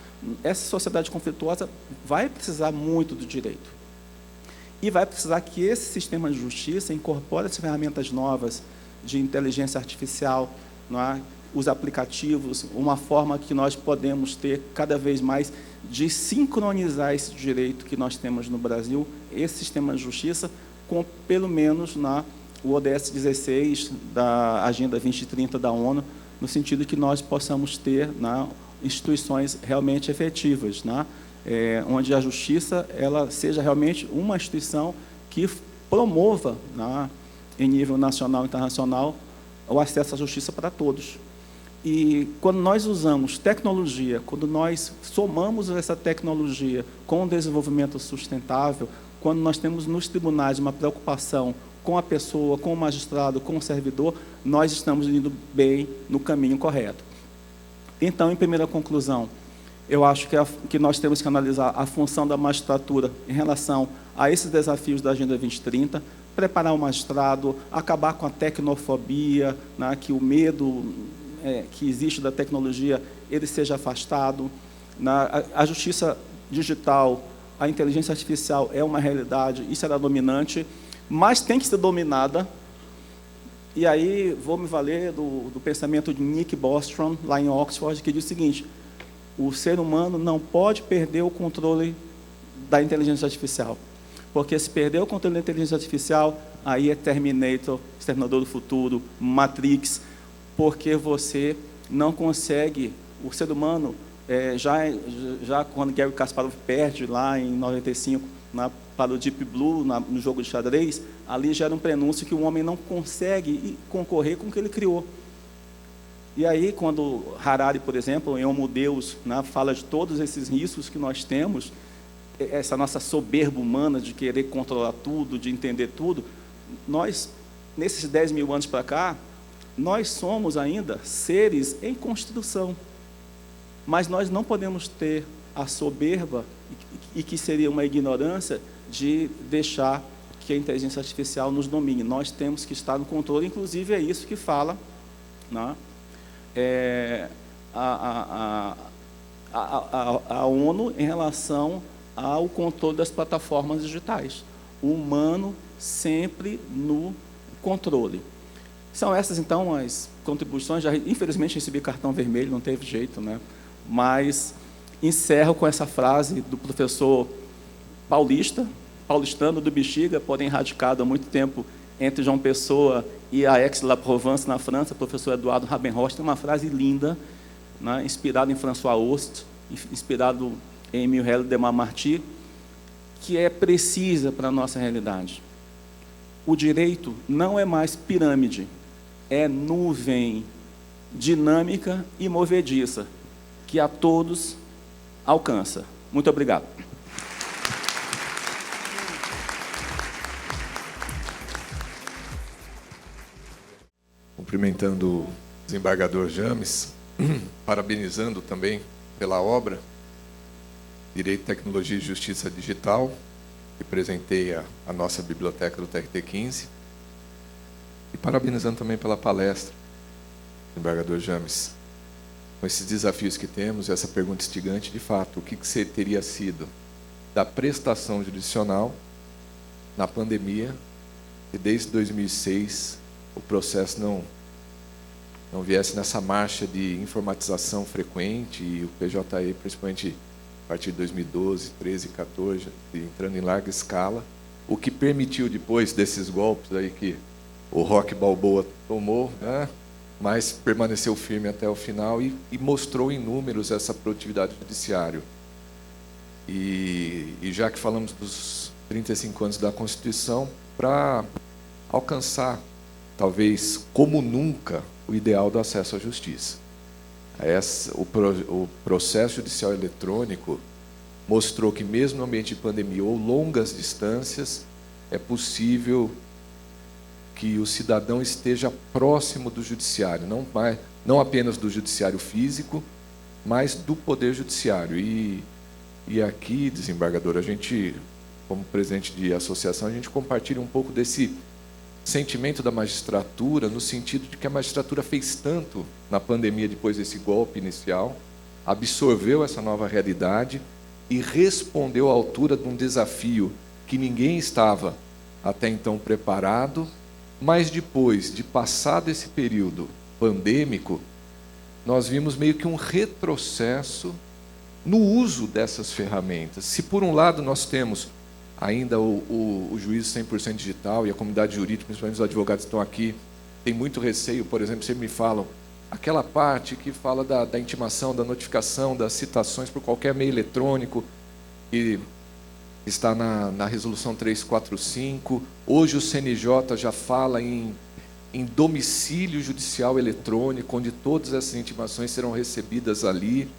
essa sociedade conflituosa vai precisar muito do direito. E vai precisar que esse sistema de justiça incorpore as ferramentas novas de inteligência artificial, os aplicativos, uma forma que nós podemos ter cada vez mais de sincronizar esse direito que nós temos no Brasil, esse sistema de justiça, com pelo menos o ODS 16 da Agenda 2030 da ONU, no sentido que nós possamos ter instituições realmente efetivas, onde a justiça ela seja realmente uma instituição que promova, em nível nacional e internacional, o acesso à justiça para todos. E quando nós usamos tecnologia, quando nós somamos essa tecnologia com o desenvolvimento sustentável, quando nós temos nos tribunais uma preocupação com a pessoa, com o magistrado, com o servidor, nós estamos indo bem no caminho correto. Então, em primeira conclusão, eu acho que nós temos que analisar a função da magistratura em relação a esses desafios da Agenda 2030, preparar o magistrado, acabar com a tecnofobia, que o medo que existe da tecnologia ele seja afastado. A justiça digital, a inteligência artificial é uma realidade, isso era dominante, mas tem que ser dominada. E aí vou me valer do pensamento de Nick Bostrom, lá em Oxford, que diz o seguinte: o ser humano não pode perder o controle da inteligência artificial, porque se perder o controle da inteligência artificial, aí é Terminator, Exterminador do Futuro, Matrix, porque você não consegue, o ser humano, já quando Garry Kasparov perde lá em 95, para o Deep Blue, no jogo de xadrez, ali já era um prenúncio que o homem não consegue concorrer com o que ele criou. E aí, quando Harari, por exemplo, em Homo Deus, fala de todos esses riscos que nós temos, essa nossa soberba humana de querer controlar tudo, de entender tudo, nós, nesses 10 mil anos para cá, nós somos ainda seres em construção, mas nós não podemos ter a soberba, e que seria uma ignorância, de deixar que a inteligência artificial nos domine. Nós temos que estar no controle, inclusive é isso que fala a ONU em relação ao controle das plataformas digitais. O humano sempre no controle. São essas, então, as contribuições. Infelizmente, recebi cartão vermelho, não teve jeito, mas encerro com essa frase do professor paulistano do Bexiga, porém radicado há muito tempo entre João Pessoa e a Aix-la-Provence, na França, professor Eduardo Rabenhorst. Tem uma frase linda, inspirada em François Host, inspirado em Muriel de Montmartre, que é precisa para a nossa realidade. O direito não é mais pirâmide, é nuvem dinâmica e movediça, que a todos alcança. Muito obrigado. Cumprimentando o desembargador James, parabenizando também pela obra Direito, Tecnologia e Justiça Digital, que presenteia a nossa biblioteca do TRT 15, e parabenizando também pela palestra, desembargador James, com esses desafios que temos, essa pergunta instigante, de fato, o que você teria sido da prestação jurisdicional na pandemia, e desde 2006 o processo não viesse nessa marcha de informatização frequente, e o PJE, principalmente a partir de 2012, 13, 14, entrando em larga escala, o que permitiu, depois desses golpes aí que o Rock Balboa tomou, mas permaneceu firme até o final e mostrou em números essa produtividade do judiciário. E já que falamos dos 35 anos da Constituição, para alcançar, talvez como nunca, o ideal do acesso à justiça. O processo judicial eletrônico mostrou que, mesmo no ambiente de pandemia ou longas distâncias, é possível que o cidadão esteja próximo do judiciário, não apenas do judiciário físico, mas do poder judiciário. E aqui, desembargador, a gente, como presidente de associação, a gente compartilha um pouco desse sentimento da magistratura, no sentido de que a magistratura fez tanto na pandemia, depois desse golpe inicial, absorveu essa nova realidade e respondeu à altura de um desafio que ninguém estava até então preparado, mas depois de passado esse período pandêmico, nós vimos meio que um retrocesso no uso dessas ferramentas. Se por um lado nós temos ainda o juízo 100% digital, e a comunidade jurídica, principalmente os advogados que estão aqui, tem muito receio. Por exemplo, sempre me falam, aquela parte que fala da intimação, da notificação, das citações por qualquer meio eletrônico, que está na Resolução 345. Hoje o CNJ já fala em domicílio judicial eletrônico, onde todas essas intimações serão recebidas ali.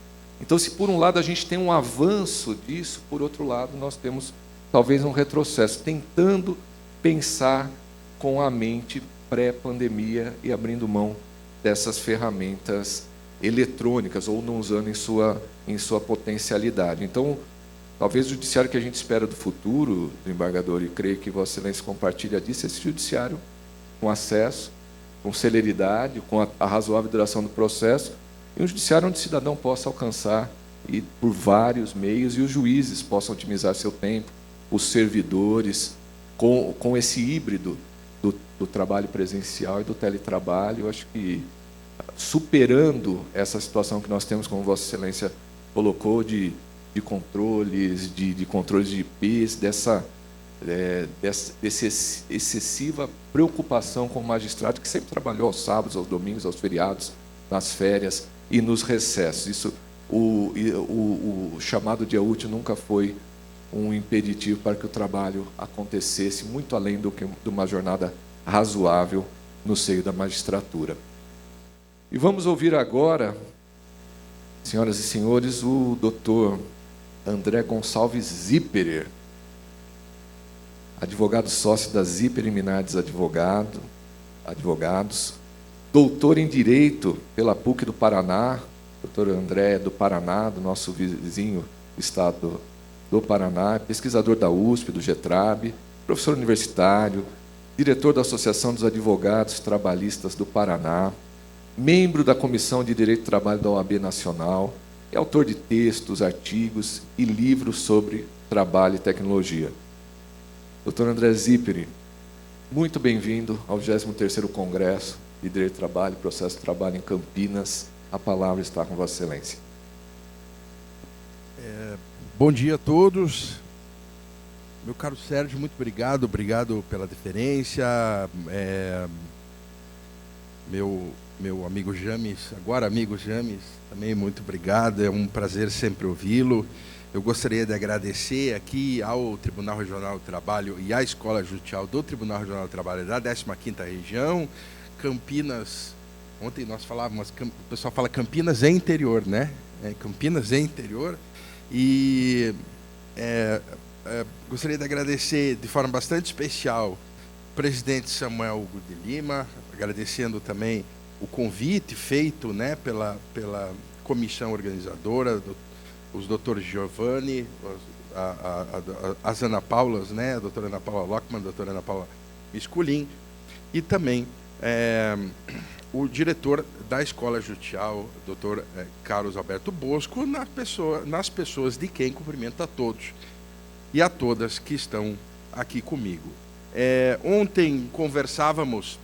Então, se por um lado a gente tem um avanço disso, por outro lado nós temos talvez um retrocesso, tentando pensar com a mente pré-pandemia e abrindo mão dessas ferramentas eletrônicas, ou não usando em sua potencialidade. Então, talvez o judiciário que a gente espera do futuro, desembargador, e creio que Vossa Excelência compartilha disso, esse judiciário com acesso, com celeridade, com a razoável duração do processo, e um judiciário onde o cidadão possa alcançar, e por vários meios, e os juízes possam otimizar seu tempo, os servidores, com esse híbrido do trabalho presencial e do teletrabalho. Eu acho que, superando essa situação que nós temos, como Vossa Excelência colocou, de controles, de controles de IPs, dessa excessiva preocupação com o magistrado, que sempre trabalhou aos sábados, aos domingos, aos feriados, nas férias e nos recessos. Isso, o chamado dia útil nunca foi um impeditivo para que o trabalho acontecesse, muito além de uma jornada razoável no seio da magistratura. E vamos ouvir agora, senhoras e senhores, o doutor André Gonçalves Zipperer, advogado sócio da Zipperer Minardes Advogados, doutor em Direito pela PUC do Paraná. Doutor André é do Paraná, do nosso vizinho estado do Paraná, pesquisador da USP, do GETRAB, professor universitário, diretor da Associação dos Advogados Trabalhistas do Paraná, membro da Comissão de Direito do Trabalho da OAB Nacional, é autor de textos, artigos e livros sobre trabalho e tecnologia. Doutor André Zipperer, muito bem-vindo ao 23º Congresso de Direito do Trabalho e Processo de Trabalho em Campinas. A palavra está com Vossa Excelência. Bom dia a todos. Meu caro Sérgio, muito obrigado pela deferência. Meu amigo James, agora amigo James, também muito obrigado. É um prazer sempre ouvi-lo. Eu gostaria de agradecer aqui ao Tribunal Regional do Trabalho e à Escola Judicial do Tribunal Regional do Trabalho da 15ª Região, Campinas. Ontem nós falávamos, o pessoal fala Campinas é interior, né? Campinas é interior. E gostaria de agradecer de forma bastante especial o presidente Samuel Hugo de Lima, agradecendo também o convite feito, né, pela comissão organizadora, os doutores Giovanni, as Ana Paulas, né, a doutora Ana Paula Lockman, a doutora Ana Paula Misculin, e também o diretor da Escola Judicial, doutor Carlos Alberto Bosco, nas pessoas de quem cumprimento a todos e a todas que estão aqui comigo. Ontem conversávamos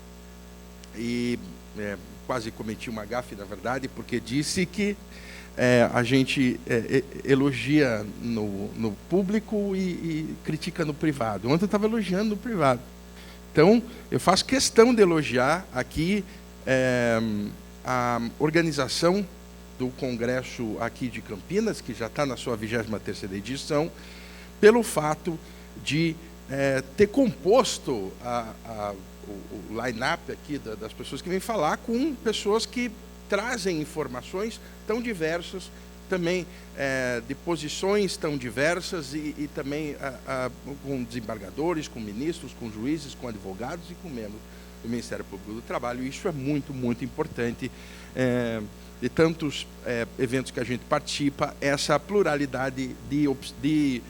e quase cometi uma gafe, na verdade, porque disse que a gente elogia no público e critica no privado. Ontem eu estava elogiando no privado. Então, eu faço questão de elogiar aqui a organização do Congresso aqui de Campinas, que já está na sua 23ª edição, pelo fato de ter composto o line-up aqui das pessoas que vêm falar com pessoas que trazem informações tão diversas, também de posições tão diversas e também com desembargadores, com ministros, com juízes, com advogados e com membros do Ministério Público do Trabalho. Isso é muito, muito importante. De tantos eventos que a gente participa, essa pluralidade de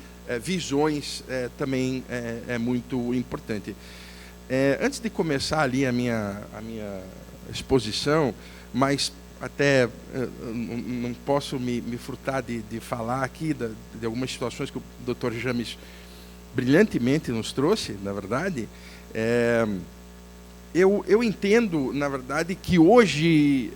visões também é muito importante. Antes de começar ali a minha exposição, mas até não posso me furtar de falar aqui de algumas situações que o Dr. James brilhantemente nos trouxe, na verdade. Eu entendo, na verdade, que hoje,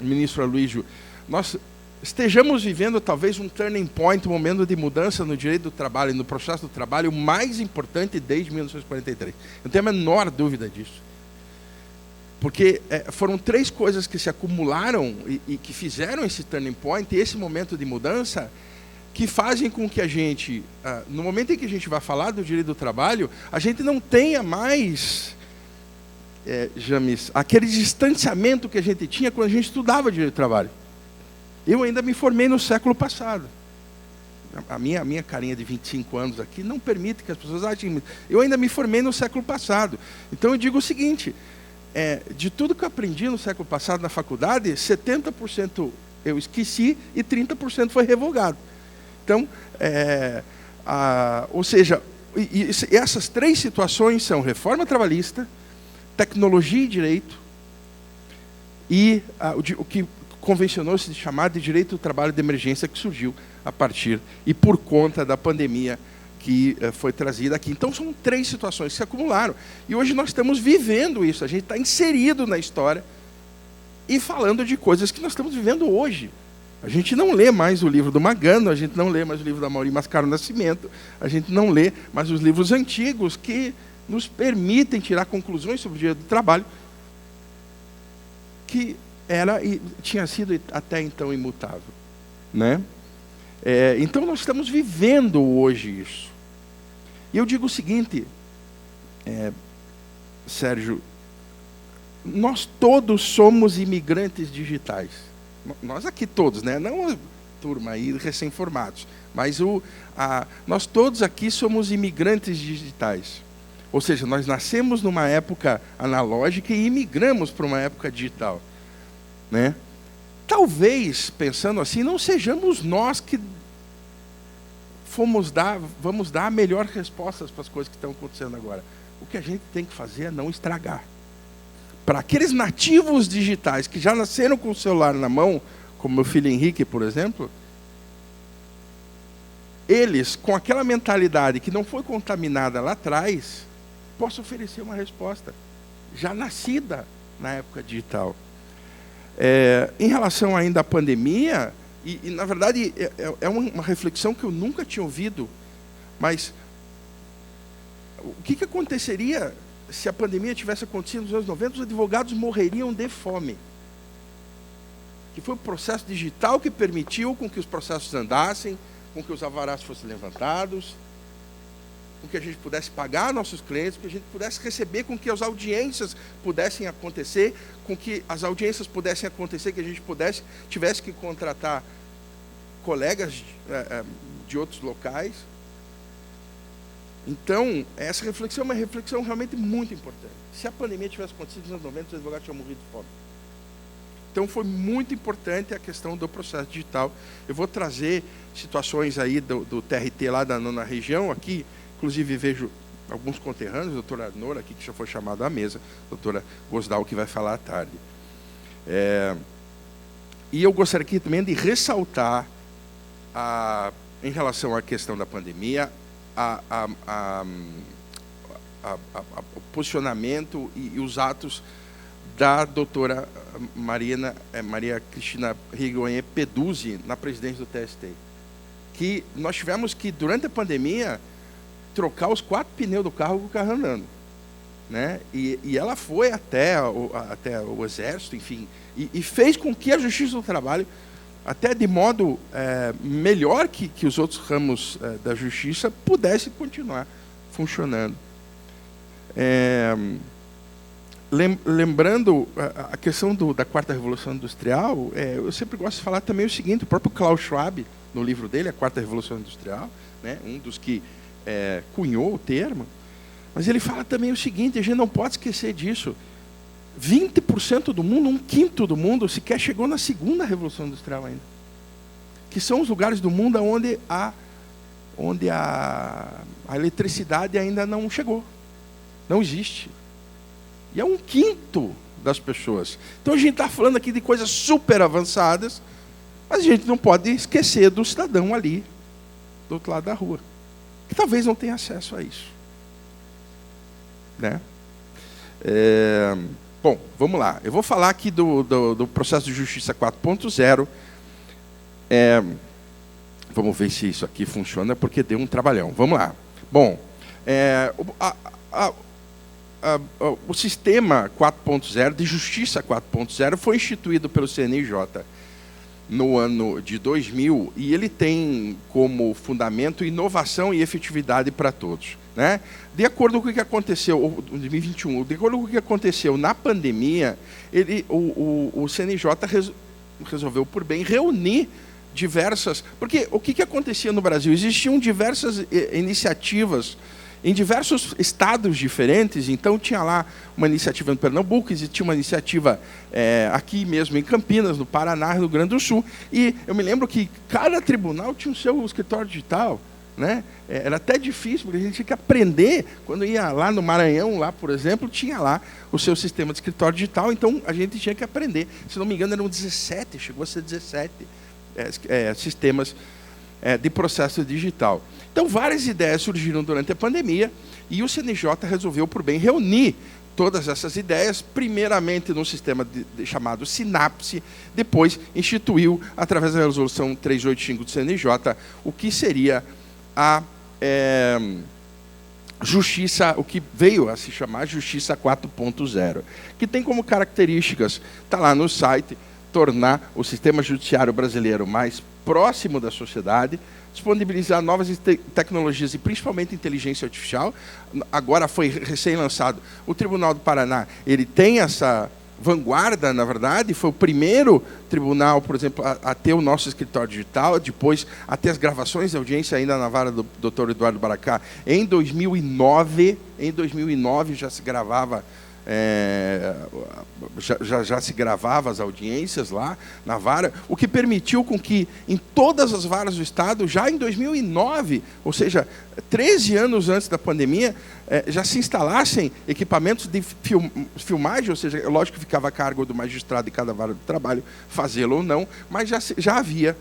ministro Aloysio, nós estejamos vivendo talvez um turning point, um momento de mudança no direito do trabalho e no processo do trabalho mais importante desde 1943. Não tenho a menor dúvida disso. Porque foram 3 coisas que se acumularam e que fizeram esse turning point, e esse momento de mudança, que fazem com que a gente, no momento em que a gente vai falar do direito do trabalho, a gente não tenha mais, James, aquele distanciamento que a gente tinha quando a gente estudava direito do trabalho. Eu ainda me formei no século passado. A minha carinha de 25 anos aqui não permite que as pessoas achem. Eu ainda me formei no século passado. Então eu digo o seguinte, de tudo que eu aprendi no século passado na faculdade, 70% eu esqueci e 30% foi revogado. Então, ou seja, essas 3 situações são reforma trabalhista, tecnologia e direito, e o que convencionou-se de chamar de direito do trabalho de emergência, que surgiu a partir e por conta da pandemia que foi trazida aqui. Então, são 3 situações que se acumularam. E hoje nós estamos vivendo isso, a gente está inserido na história e falando de coisas que nós estamos vivendo hoje. A gente não lê mais o livro do Magano, a gente não lê mais o livro da Mauri Mascaro Nascimento, a gente não lê mais os livros antigos que nos permitem tirar conclusões sobre o direito do trabalho, que era e tinha sido até então imutável, né? Então nós estamos vivendo hoje isso. E eu digo o seguinte, Sérgio, nós todos somos imigrantes digitais. Nós aqui todos, né? Não a turma aí recém-formados, mas nós todos aqui somos imigrantes digitais. Ou seja, nós nascemos numa época analógica e imigramos para uma época digital, né? Talvez, pensando assim, não sejamos nós que vamos dar melhores respostas para as coisas que estão acontecendo agora. O que a gente tem que fazer é não estragar. Para aqueles nativos digitais que já nasceram com o celular na mão, como meu filho Henrique, por exemplo, eles, com aquela mentalidade que não foi contaminada lá atrás, possam oferecer uma resposta, já nascida na época digital. Em relação ainda à pandemia, e na verdade é uma reflexão que eu nunca tinha ouvido, mas o que aconteceria se a pandemia tivesse acontecido nos anos 90, os advogados morreriam de fome. Que foi o processo digital que permitiu com que os processos andassem, com que os alvarás fossem levantados, com que a gente pudesse pagar nossos clientes, que a gente pudesse receber, com que as audiências pudessem acontecer, com que as audiências pudessem acontecer, que a gente tivesse que contratar colegas de outros locais. Então, essa reflexão é uma reflexão realmente muito importante. Se a pandemia tivesse acontecido nos anos 90, os advogados tinham morrido de fome. Então, foi muito importante a questão do processo digital. Eu vou trazer situações aí do TRT lá na região, aqui, inclusive vejo alguns conterrâneos, a doutora Nora aqui, que já foi chamada à mesa, a doutora Gosdal, que vai falar à tarde. E eu gostaria aqui também de ressaltar, em relação à questão da pandemia, o posicionamento e os atos da doutora Maria Cristina Rigoyen Peduzzi, na presidência do TST, que nós tivemos que, durante a pandemia, trocar os 4 pneus do carro com o carro andando, né? E ela foi até o Exército, enfim, e fez com que a Justiça do Trabalho, até de modo melhor que os outros ramos da Justiça, pudesse continuar funcionando. Lembrando a questão da 4ª Revolução Industrial, eu sempre gosto de falar também o seguinte, o próprio Klaus Schwab, no livro dele, A 4ª Revolução Industrial, né, um dos que cunhou o termo, mas ele fala também o seguinte, a gente não pode esquecer disso, 20% do mundo, 1/5 do mundo, sequer chegou na 2ª Revolução Industrial ainda. Que são os lugares do mundo onde a eletricidade ainda não chegou. Não existe. E é 1/5 das pessoas. Então a gente está falando aqui de coisas super avançadas, mas a gente não pode esquecer do cidadão ali, do outro lado da rua, que talvez não tenha acesso a isso. Né? Bom, vamos lá. Eu vou falar aqui do processo de justiça 4.0. Vamos ver se isso aqui funciona, porque deu um trabalhão. Vamos lá. Bom, o sistema 4.0, de justiça 4.0, foi instituído pelo CNJ no ano de 2000, e ele tem como fundamento inovação e efetividade para todos, né? De acordo com o que aconteceu em 2021, de acordo com o que aconteceu na pandemia, o CNJ resolveu por bem reunir diversas... Porque o que acontecia no Brasil? Existiam diversas iniciativas em diversos estados diferentes. Então, tinha lá uma iniciativa no Pernambuco, existia uma iniciativa aqui mesmo em Campinas, no Paraná, Rio Grande do Sul. E eu me lembro que cada tribunal tinha o seu escritório digital, né? Era até difícil, porque a gente tinha que aprender. Quando ia lá no Maranhão, lá, por exemplo, tinha lá o seu sistema de escritório digital, então a gente tinha que aprender. Se não me engano, eram 17, chegou a ser 17 sistemas de processo digital. Então, várias ideias surgiram durante a pandemia, e o CNJ resolveu por bem reunir todas essas ideias, primeiramente no sistema chamado Sinapse, depois instituiu, através da resolução 385 do CNJ, o que seria a justiça, o que veio a se chamar Justiça 4.0, que tem como características, está lá no site, tornar o sistema judiciário brasileiro mais próximo da sociedade, disponibilizar novas tecnologias e principalmente inteligência artificial. Agora foi recém-lançado o Tribunal do Paraná, ele tem essa vanguarda, na verdade, foi o primeiro tribunal, por exemplo, a ter o nosso escritório digital, depois a ter as gravações de audiência ainda na vara do Dr. Eduardo Baracá. Em 2009 já se gravava já se gravava as audiências lá na vara, o que permitiu com que em todas as varas do Estado, já em 2009, ou seja, 13 anos antes da pandemia, já se instalassem equipamentos de filmagem, ou seja, lógico que ficava a cargo do magistrado de cada vara do trabalho fazê-lo ou não, mas já havia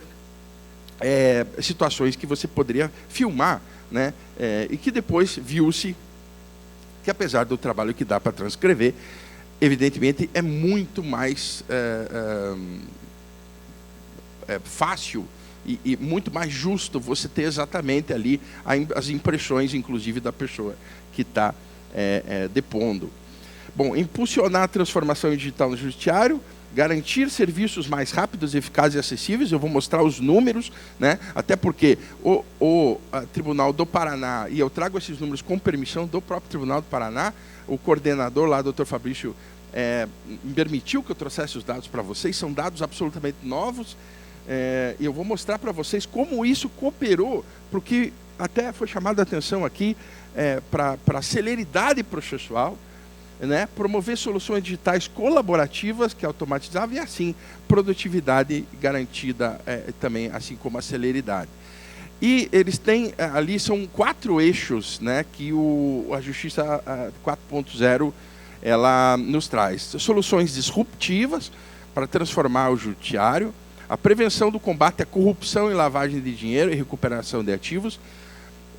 situações que você poderia filmar, né? E que depois viu-se que, apesar do trabalho que dá para transcrever, evidentemente é muito mais fácil e muito mais justo você ter exatamente ali as impressões, inclusive, da pessoa que está depondo. Bom, impulsionar a transformação digital no judiciário, garantir serviços mais rápidos, eficazes e acessíveis. Eu vou mostrar os números, né? Até porque o Tribunal do Paraná, e eu trago esses números com permissão do próprio Tribunal do Paraná, o coordenador lá, doutor Fabrício, me permitiu que eu trouxesse os dados para vocês, são dados absolutamente novos, e eu vou mostrar para vocês como isso cooperou, porque até foi chamada a atenção aqui para a celeridade processual, né, promover soluções digitais colaborativas que automatizavam e, assim, produtividade garantida também, assim como a celeridade. E eles têm, ali, são 4 eixos, né, que a Justiça 4.0 ela nos traz. Soluções disruptivas para transformar o judiciário, a prevenção do combate à corrupção e lavagem de dinheiro e recuperação de ativos,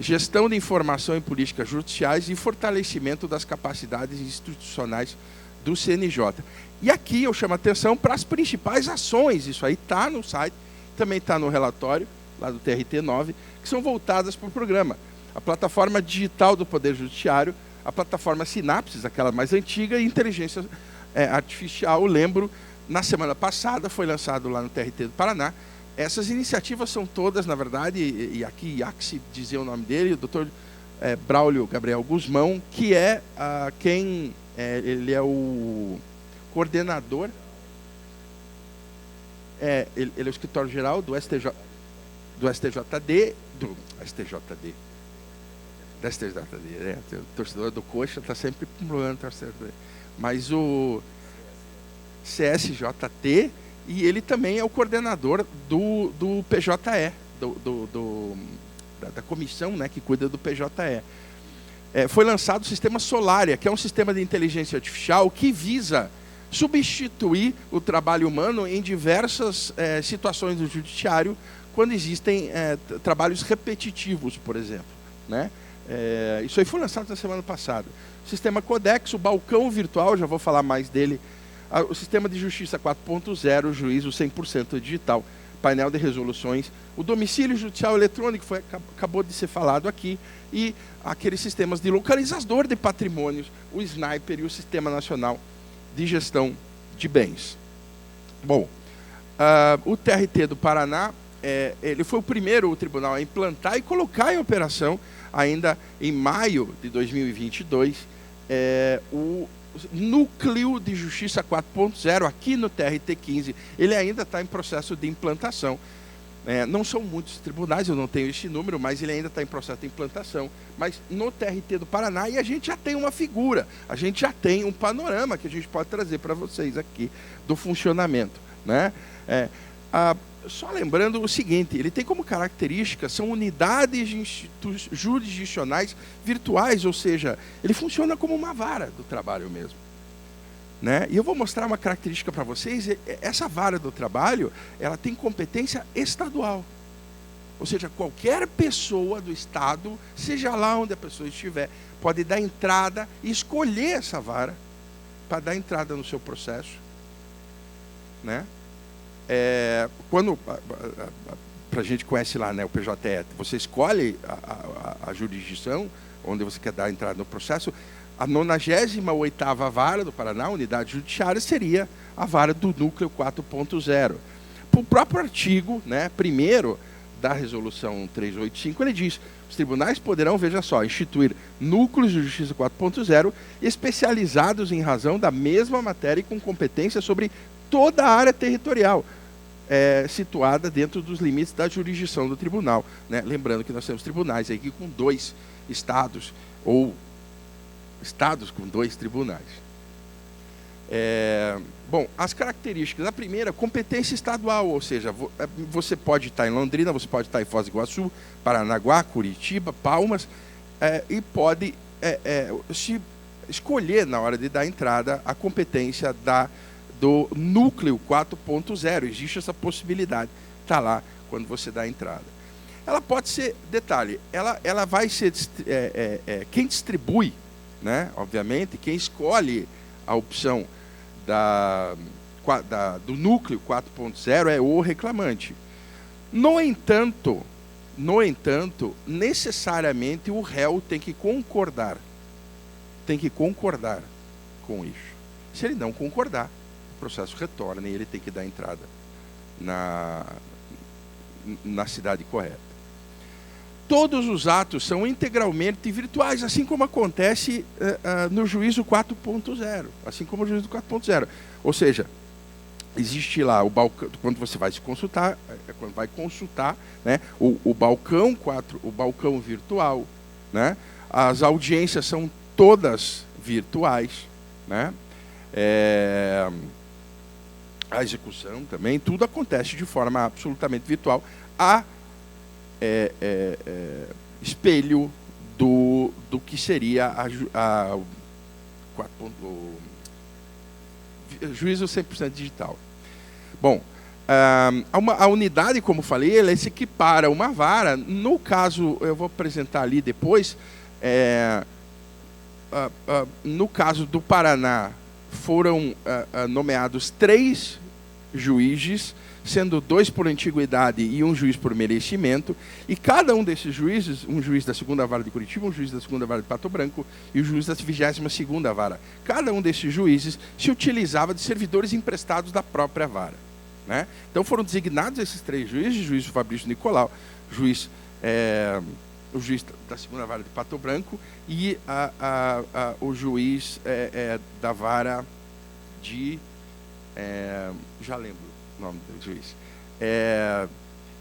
gestão de informação em políticas judiciais e fortalecimento das capacidades institucionais do CNJ. E aqui eu chamo a atenção para as principais ações, isso aí está no site, também está no relatório, lá do TRT9, que são voltadas para o programa. A plataforma digital do Poder Judiciário, a plataforma Sinapses, aquela mais antiga, e inteligência artificial, lembro, na semana passada foi lançado lá no TRT do Paraná. Essas iniciativas são todas, na verdade, e aqui Iaxi dizer o nome dele, o doutor Braulio Gabriel Guzmão, que é ele é o coordenador, ele é o escritório-geral do STJD, o torcedor do Coxa está sempre pulando, mas o CSJT, e ele também é o coordenador do PJE, da comissão, né, que cuida do PJE. Foi lançado o sistema Solária, que é um sistema de inteligência artificial que visa substituir o trabalho humano em diversas situações do judiciário, quando existem trabalhos repetitivos, por exemplo, né? Isso aí foi lançado na semana passada. O sistema Codex, o balcão virtual, já vou falar mais dele. O sistema de justiça 4.0, juízo 100% digital, painel de resoluções, o domicílio judicial eletrônico, acabou de ser falado aqui, e aqueles sistemas de localizador de patrimônios, o Sniper e o Sistema Nacional de Gestão de Bens. Bom, o TRT do Paraná, ele foi o primeiro tribunal a implantar e colocar em operação, ainda em maio de 2022, o Núcleo de Justiça 4.0 aqui no TRT 15. Ele ainda está em processo de implantação. Não são muitos tribunais, eu não tenho esse número, mas ele ainda está em processo de implantação. Mas no TRT do Paraná, e a gente já tem uma figura, a gente já tem um panorama que a gente pode trazer para vocês aqui do funcionamento, né? Só lembrando o seguinte, ele tem como característica, são unidades jurisdicionais virtuais, ou seja, ele funciona como uma vara do trabalho mesmo, né? E eu vou mostrar uma característica para vocês. Essa vara do trabalho, ela tem competência estadual, ou seja, qualquer pessoa do Estado, seja lá onde a pessoa estiver, pode dar entrada e escolher essa vara para dar entrada no seu processo, né? Quando a gente conhece lá, né, o PJE, você escolhe a jurisdição onde você quer dar entrada no processo. A 98ª vara do Paraná, unidade judiciária, seria a vara do Núcleo 4.0. O próprio artigo, né, primeiro da resolução 385, ele diz: os tribunais poderão, veja só, instituir núcleos de justiça 4.0 especializados em razão da mesma matéria e com competência sobre toda a área territorial situada dentro dos limites da jurisdição do tribunal, né? Lembrando que nós temos tribunais aqui com 2 estados, ou estados com 2 tribunais. Bom, as características. A primeira, competência estadual, ou seja, você pode estar em Londrina, você pode estar em Foz do Iguaçu, Paranaguá, Curitiba, Palmas, e pode se escolher, na hora de dar entrada, a competência do Núcleo 4.0. Existe essa possibilidade, está lá quando você dá a entrada. Ela pode ser, detalhe, ela vai ser, quem distribui, né, obviamente, quem escolhe a opção do Núcleo 4.0 é o reclamante. No entanto, necessariamente o réu tem que concordar com isso. Se ele não concordar, o processo retorna e ele tem que dar entrada na cidade correta. Todos os atos são integralmente virtuais, assim como acontece no juízo 4.0. Assim como o juízo 4.0. Ou seja, existe lá o balcão, quando você vai se consultar, quando vai consultar, né, o balcão virtual, né? As audiências são todas virtuais, né? A execução também, tudo acontece de forma absolutamente virtual, espelho do que seria juízo 100% digital. Bom, a unidade, como falei, ela se equipara a uma vara. No caso, eu vou apresentar ali depois, no caso do Paraná, foram nomeados 3 juízes, sendo 2 por antiguidade e 1 juiz por merecimento, e cada um desses juízes, um juiz da 2ª Vara de Curitiba, um juiz da 2ª Vara de Pato Branco e o juiz da 22ª Vara. Cada um desses juízes se utilizava de servidores emprestados da própria vara, né? Então foram designados esses 3 juízes: o juiz Fabrício Nicolau, o juiz da 2ª Vara de Pato Branco e o juiz da vara de... já lembro o nome do juiz.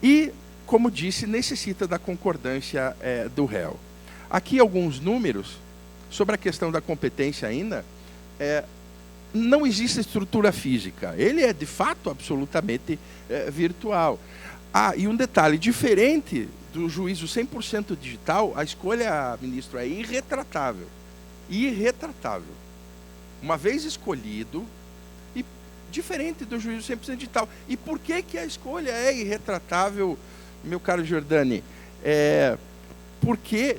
E, como disse, necessita da concordância do réu. Aqui alguns números sobre a questão da competência ainda. Não existe estrutura física. Ele é, de fato, absolutamente virtual. E um detalhe, diferente do juízo 100% digital, a escolha, ministro, é irretratável. Irretratável. Uma vez escolhido, e diferente do juízo 100% digital. E por que a escolha é irretratável, meu caro Giordani? Porque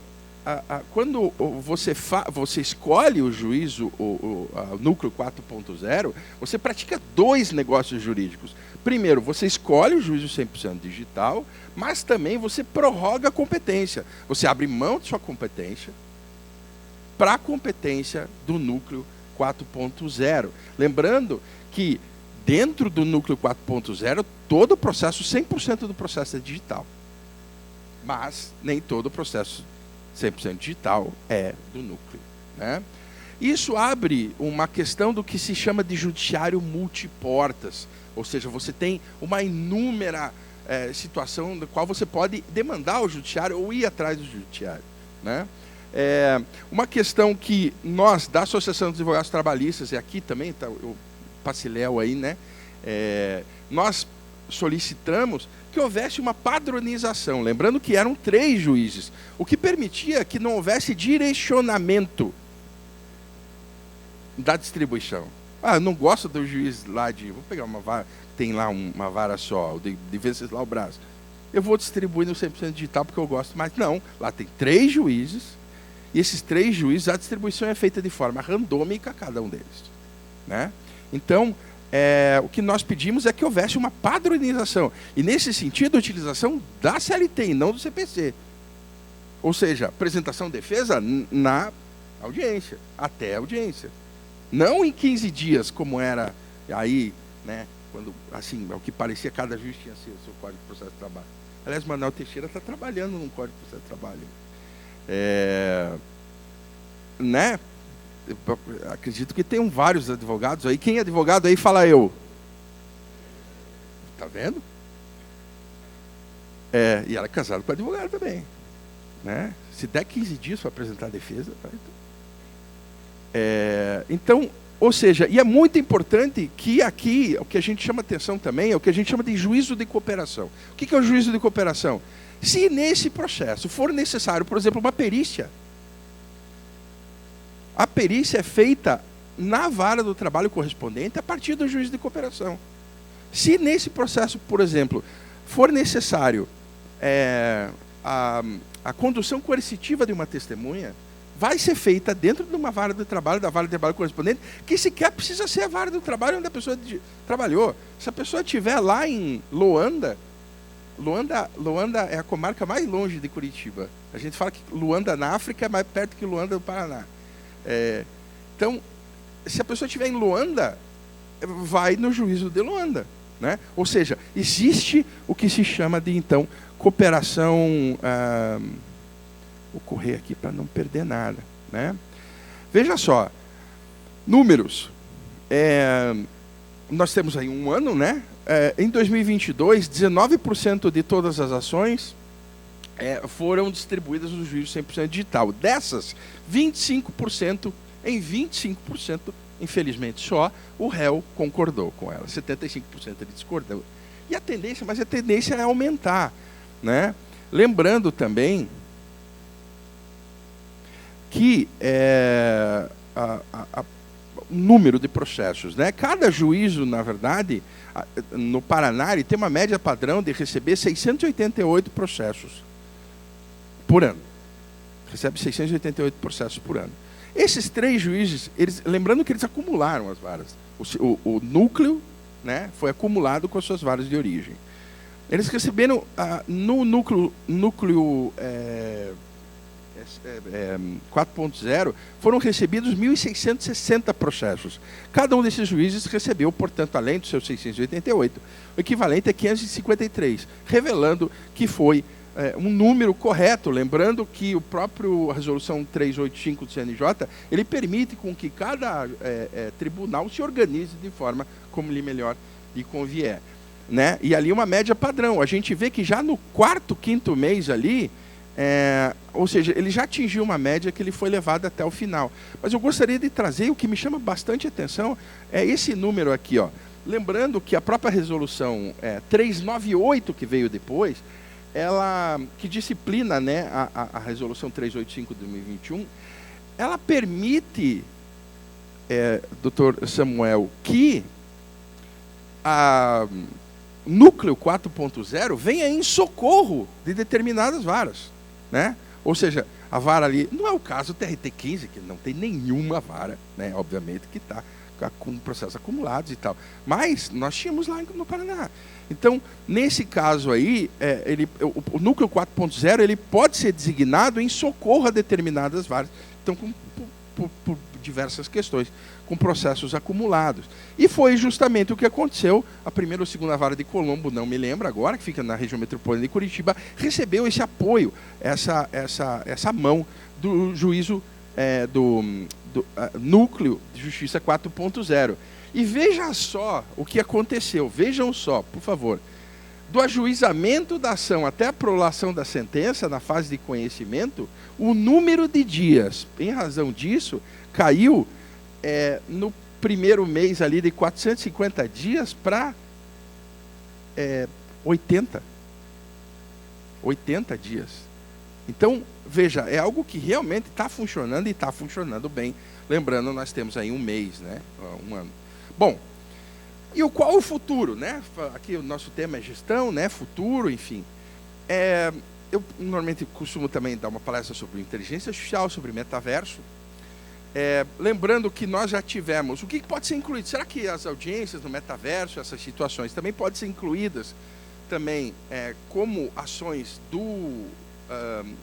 quando você escolhe o juízo, o Núcleo 4.0, você pratica 2 negócios jurídicos. primeiro, você escolhe o juízo 100% digital, mas também você prorroga a competência. Você abre mão de sua competência para a competência do núcleo 4.0. Lembrando que dentro do núcleo 4.0, todo o processo, 100% do processo é digital. Mas nem todo o processo 100% digital é do núcleo, né? Isso abre uma questão do que se chama de judiciário multiportas, ou seja, você tem uma inúmera situação da qual você pode demandar o judiciário ou ir atrás do judiciário, né? Uma questão que nós, da Associação dos Advogados Trabalhistas, e aqui também está o Paciléu aí, né? Nós solicitamos que houvesse uma padronização, lembrando que eram 3 juízes, o que permitia que não houvesse direcionamento da distribuição. Eu não gosto do juiz lá de... Vou pegar uma vara, tem lá uma vara só, de Venceslau Braz. Eu vou distribuir no 100% digital porque eu gosto mais. Não, lá tem 3 juízes, e esses 3 juízes, a distribuição é feita de forma randômica a cada um deles, né? Então, o que nós pedimos é que houvesse uma padronização. E, nesse sentido, a utilização da CLT e não do CPC. Ou seja, apresentação de defesa na audiência, até a audiência. Não em 15 dias, como era aí, né, quando, assim, ao que parecia, cada juiz tinha seu Código de Processo de Trabalho. Aliás, Manuel Teixeira está trabalhando num Código de Processo de Trabalho. Né? Eu acredito que tem vários advogados aí. Quem é advogado aí, fala eu. Tá vendo? E ela é casada com advogado também, né? Se der 15 dias para apresentar a defesa, tá? Então, ou seja, e é muito importante que aqui, o que a gente chama atenção também, é o que a gente chama de juízo de cooperação. O que é o juízo de cooperação? Se nesse processo for necessário, por exemplo, uma perícia, a perícia é feita na vara do trabalho correspondente a partir do juízo de cooperação. Se nesse processo, por exemplo, for necessário a condução coercitiva de uma testemunha, vai ser feita dentro de uma vara do trabalho, da vara de trabalho correspondente, que sequer precisa ser a vara do trabalho onde a pessoa trabalhou. Se a pessoa estiver lá em Luanda é a comarca mais longe de Curitiba. A gente fala que Luanda na África é mais perto que Luanda do Paraná. Então, se a pessoa estiver em Luanda, vai no juízo de Luanda, né? Ou seja, existe o que se chama de, então, cooperação... Vou correr aqui para não perder nada, né? Veja só, números. Nós temos aí um ano, né? Em 2022, 19% de todas as ações foram distribuídas no juízo 100% digital. Dessas, 25%, em 25%, infelizmente só, o réu concordou com ela. 75% ele discordou. E a tendência é aumentar, né? Lembrando também que o número de processos, né? Cada juízo, na verdade, no Paraná, ele tem uma média padrão de receber 688 processos por ano. Recebe 688 processos por ano. Esses 3 juízes, lembrando que eles acumularam as varas. O núcleo, né, foi acumulado com as suas varas de origem. Eles receberam, no núcleo 4.0, foram recebidos 1.660 processos. Cada um desses juízes recebeu, portanto, além dos seus 688, o equivalente a 553, revelando que foi um número correto, lembrando que o próprio Resolução 385 do CNJ, ele permite com que cada tribunal se organize de forma como lhe melhor lhe convier, né? E ali uma média padrão. A gente vê que já no 4º, 5º mês ali, ou seja, ele já atingiu uma média que ele foi levado até o final. Mas eu gostaria de trazer, o que me chama bastante atenção, é esse número aqui, ó. Lembrando que a própria resolução 398, que veio depois, ela, que disciplina, né, a resolução 385 de 2021, ela permite, doutor Samuel, que a núcleo 4.0 venha em socorro de determinadas varas, né? Ou seja, a vara ali, não é o caso do TRT 15, que não tem nenhuma vara, né? Obviamente que está com processos acumulados e tal. Mas nós tínhamos lá no Paraná. Então, nesse caso aí, o núcleo 4.0 ele pode ser designado em socorro a determinadas varas. Então, por diversas questões, com processos acumulados. E foi justamente o que aconteceu. A primeira ou segunda vara de Colombo, não me lembro agora, que fica na região metropolitana de Curitiba, recebeu esse apoio, essa mão do juízo do núcleo de justiça 4.0. E veja só o que aconteceu, vejam só, por favor. Do ajuizamento da ação até a prolação da sentença, na fase de conhecimento, o número de dias, em razão disso, caiu no primeiro mês ali de 450 dias para 80 dias. Então, veja, é algo que realmente está funcionando e está funcionando bem. Lembrando, nós temos aí um mês, né? Um ano. Bom, e qual o futuro, né? Aqui o nosso tema é gestão, né? Futuro, enfim. Eu normalmente costumo também dar uma palestra sobre inteligência artificial, sobre metaverso. Lembrando que nós já tivemos, o que pode ser incluído? Será que as audiências no metaverso, essas situações, também podem ser incluídas também como ações do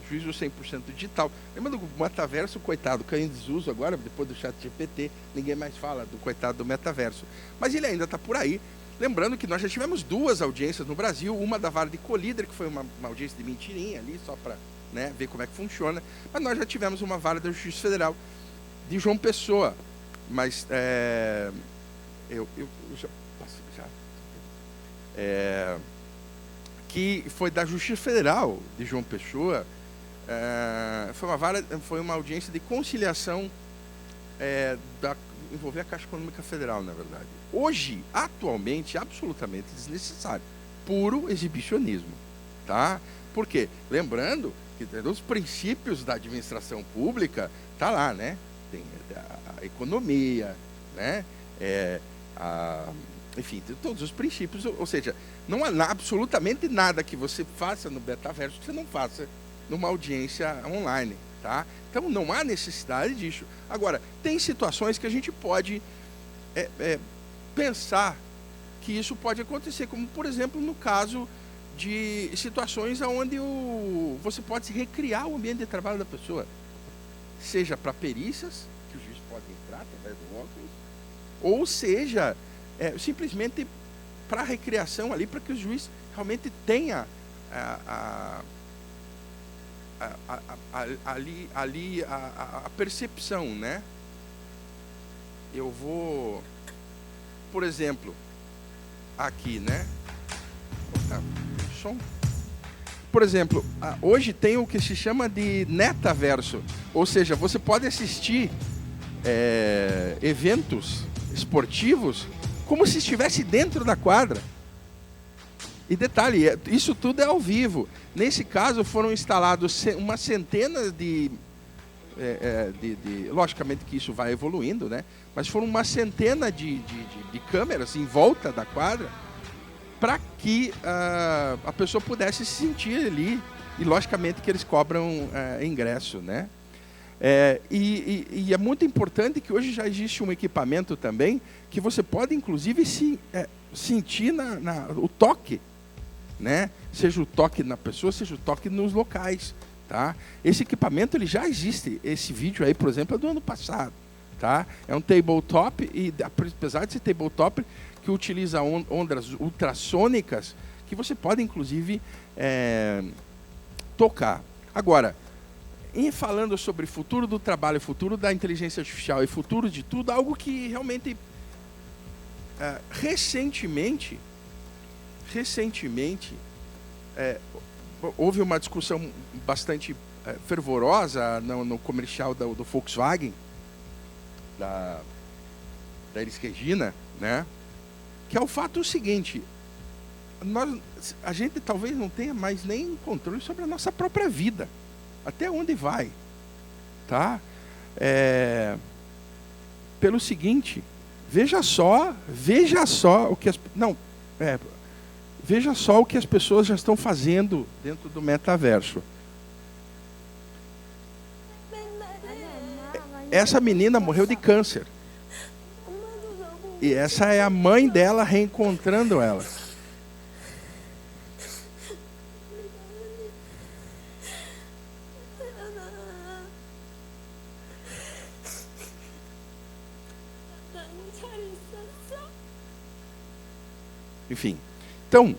juízo 100% digital? Lembrando que o metaverso, coitado, caiu em desuso agora, depois do chat GPT, ninguém mais fala do coitado do metaverso. Mas ele ainda está por aí. Lembrando que nós já tivemos 2 audiências no Brasil, uma da vara de Colíder, que foi uma audiência de mentirinha ali, só para ver como é que funciona, mas nós já tivemos uma vara da Justiça Federal de João Pessoa, mas eu já passei que foi da Justiça Federal de João Pessoa, foi uma audiência de conciliação envolver a Caixa Econômica Federal, na verdade. Hoje, atualmente, absolutamente desnecessário, puro exibicionismo, tá? Por quê? Lembrando que os princípios da administração pública tá lá, né? Tem a economia, né? Enfim, tem todos os princípios, ou seja, não há absolutamente nada que você faça no metaverso que você não faça numa audiência online, tá? Então não há necessidade disso. Agora, tem situações que a gente pode pensar que isso pode acontecer, como por exemplo no caso de situações onde você pode recriar o ambiente de trabalho da pessoa, seja para perícias, que o juiz pode entrar através do óculos, ou seja, simplesmente para a recriação ali, para que o juiz realmente tenha a percepção, né? Eu vou, por exemplo, aqui, né? Som. Por exemplo, hoje tem o que se chama de metaverso, ou seja, você pode assistir eventos esportivos como se estivesse dentro da quadra. E detalhe, isso tudo é ao vivo. Nesse caso, foram instalados uma centena logicamente que isso vai evoluindo, né? Mas foram uma centena de câmeras em volta da quadra para que a pessoa pudesse se sentir ali. E, logicamente, que eles cobram ingresso, né? E é muito importante que hoje já existe um equipamento também que você pode, inclusive, sentir o toque, né? Seja o toque na pessoa, seja o toque nos locais, tá? Esse equipamento ele já existe. Esse vídeo aí, por exemplo, é do ano passado, tá? É um tabletop e, apesar de ser tabletop, que utiliza ondas ultrassônicas, que você pode, inclusive, tocar. Agora, em falando sobre futuro do trabalho, futuro da inteligência artificial e futuro de tudo, algo que realmente recentemente houve uma discussão bastante fervorosa no comercial do Volkswagen, da Elis Regina, né? Que é o fato seguinte: a gente talvez não tenha mais nem controle sobre a nossa própria vida. Até onde vai, tá? Pelo seguinte, veja só o que veja só o que as pessoas já estão fazendo dentro do metaverso. Essa menina morreu de câncer. E essa é a mãe dela reencontrando ela. Enfim, então,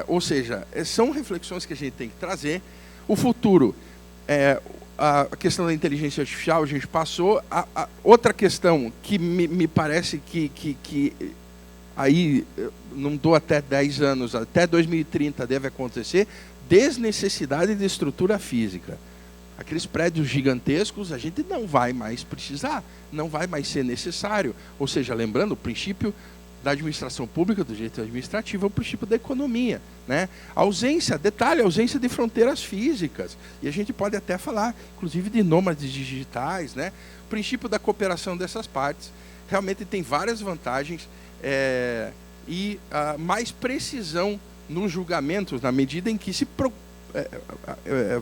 ou seja, são reflexões que a gente tem que trazer. O futuro, a questão da inteligência artificial, a gente passou. Outra questão que me parece que aí, não dou até 10 anos, até 2030 deve acontecer, desnecessidade de estrutura física. Aqueles prédios gigantescos, a gente não vai mais precisar, não vai mais ser necessário. Ou seja, lembrando, o princípio da administração pública, do direito administrativo, é o princípio da economia, né? A ausência de fronteiras físicas. E a gente pode até falar, inclusive, de nômades digitais, né? O princípio da cooperação dessas partes realmente tem várias vantagens e mais precisão nos julgamentos, na medida em que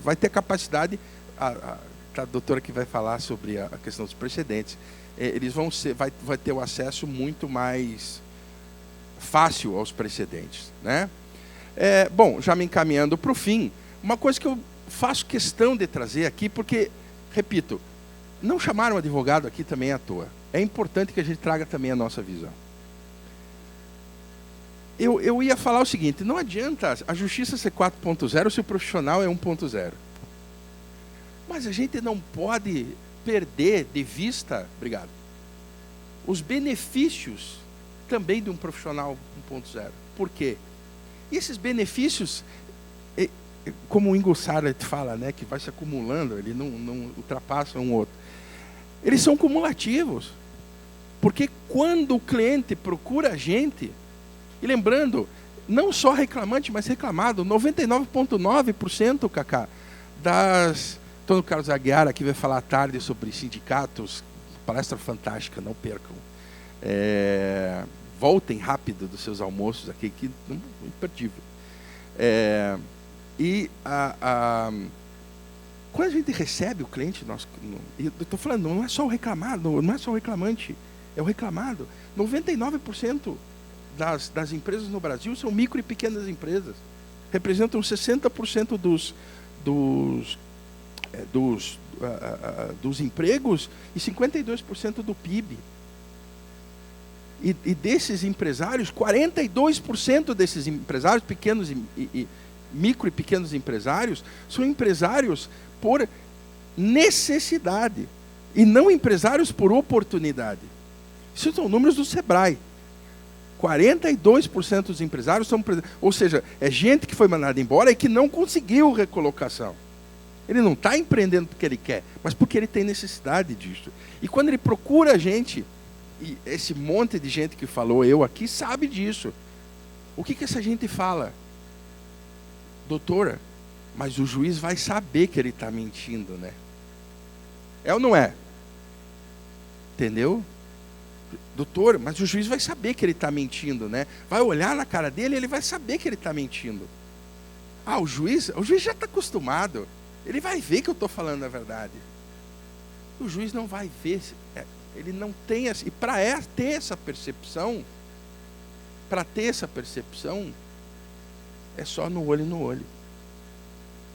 vai ter capacidade, a doutora que vai falar sobre a questão dos precedentes, eles vai ter o acesso muito mais fácil aos precedentes, né? Bom, já me encaminhando para o fim, uma coisa que eu faço questão de trazer aqui, porque, repito, não chamaram advogado aqui também à toa. É importante que a gente traga também a nossa visão. Eu ia falar o seguinte, não adianta a justiça ser 4.0 se o profissional é 1.0. Mas a gente não pode perder de vista, obrigado, os benefícios também de um profissional 1.0. Por quê? E esses benefícios, como o Ingo Sarlet fala, né, que vai se acumulando, ele não ultrapassa um outro. Eles são cumulativos. Porque quando o cliente procura a gente, e lembrando, não só reclamante, mas reclamado, 99,9%, Cacá, Antônio Carlos Aguiar aqui vai falar à tarde sobre sindicatos, palestra fantástica, não percam. Voltem rápido dos seus almoços aqui, que não é imperdível. Quando a gente recebe o cliente, eu estou falando, não é só o reclamado, não é só o reclamante, é o reclamado. 99% das empresas no Brasil são micro e pequenas empresas. Representam 60% dos empregos e 52% do PIB. E desses empresários, 42% desses empresários, pequenos micro e pequenos empresários, são empresários por necessidade e não empresários por oportunidade. Isso são números do Sebrae. 42% dos empresários são, ou seja, é gente que foi mandada embora e que não conseguiu recolocação. Ele não está empreendendo porque ele quer, mas porque ele tem necessidade disso. E quando ele procura a gente, e esse monte de gente que falou, eu aqui, sabe disso. O que essa gente fala? Doutora, mas o juiz vai saber que ele está mentindo, né? É ou não é? Entendeu? Doutor, mas o juiz vai saber que ele está mentindo, né? Vai olhar na cara dele e ele vai saber que ele está mentindo. O juiz já está acostumado. Ele vai ver que eu estou falando a verdade. O juiz não vai ver. Ele não tem... E para ter essa percepção, é só no olho no olho.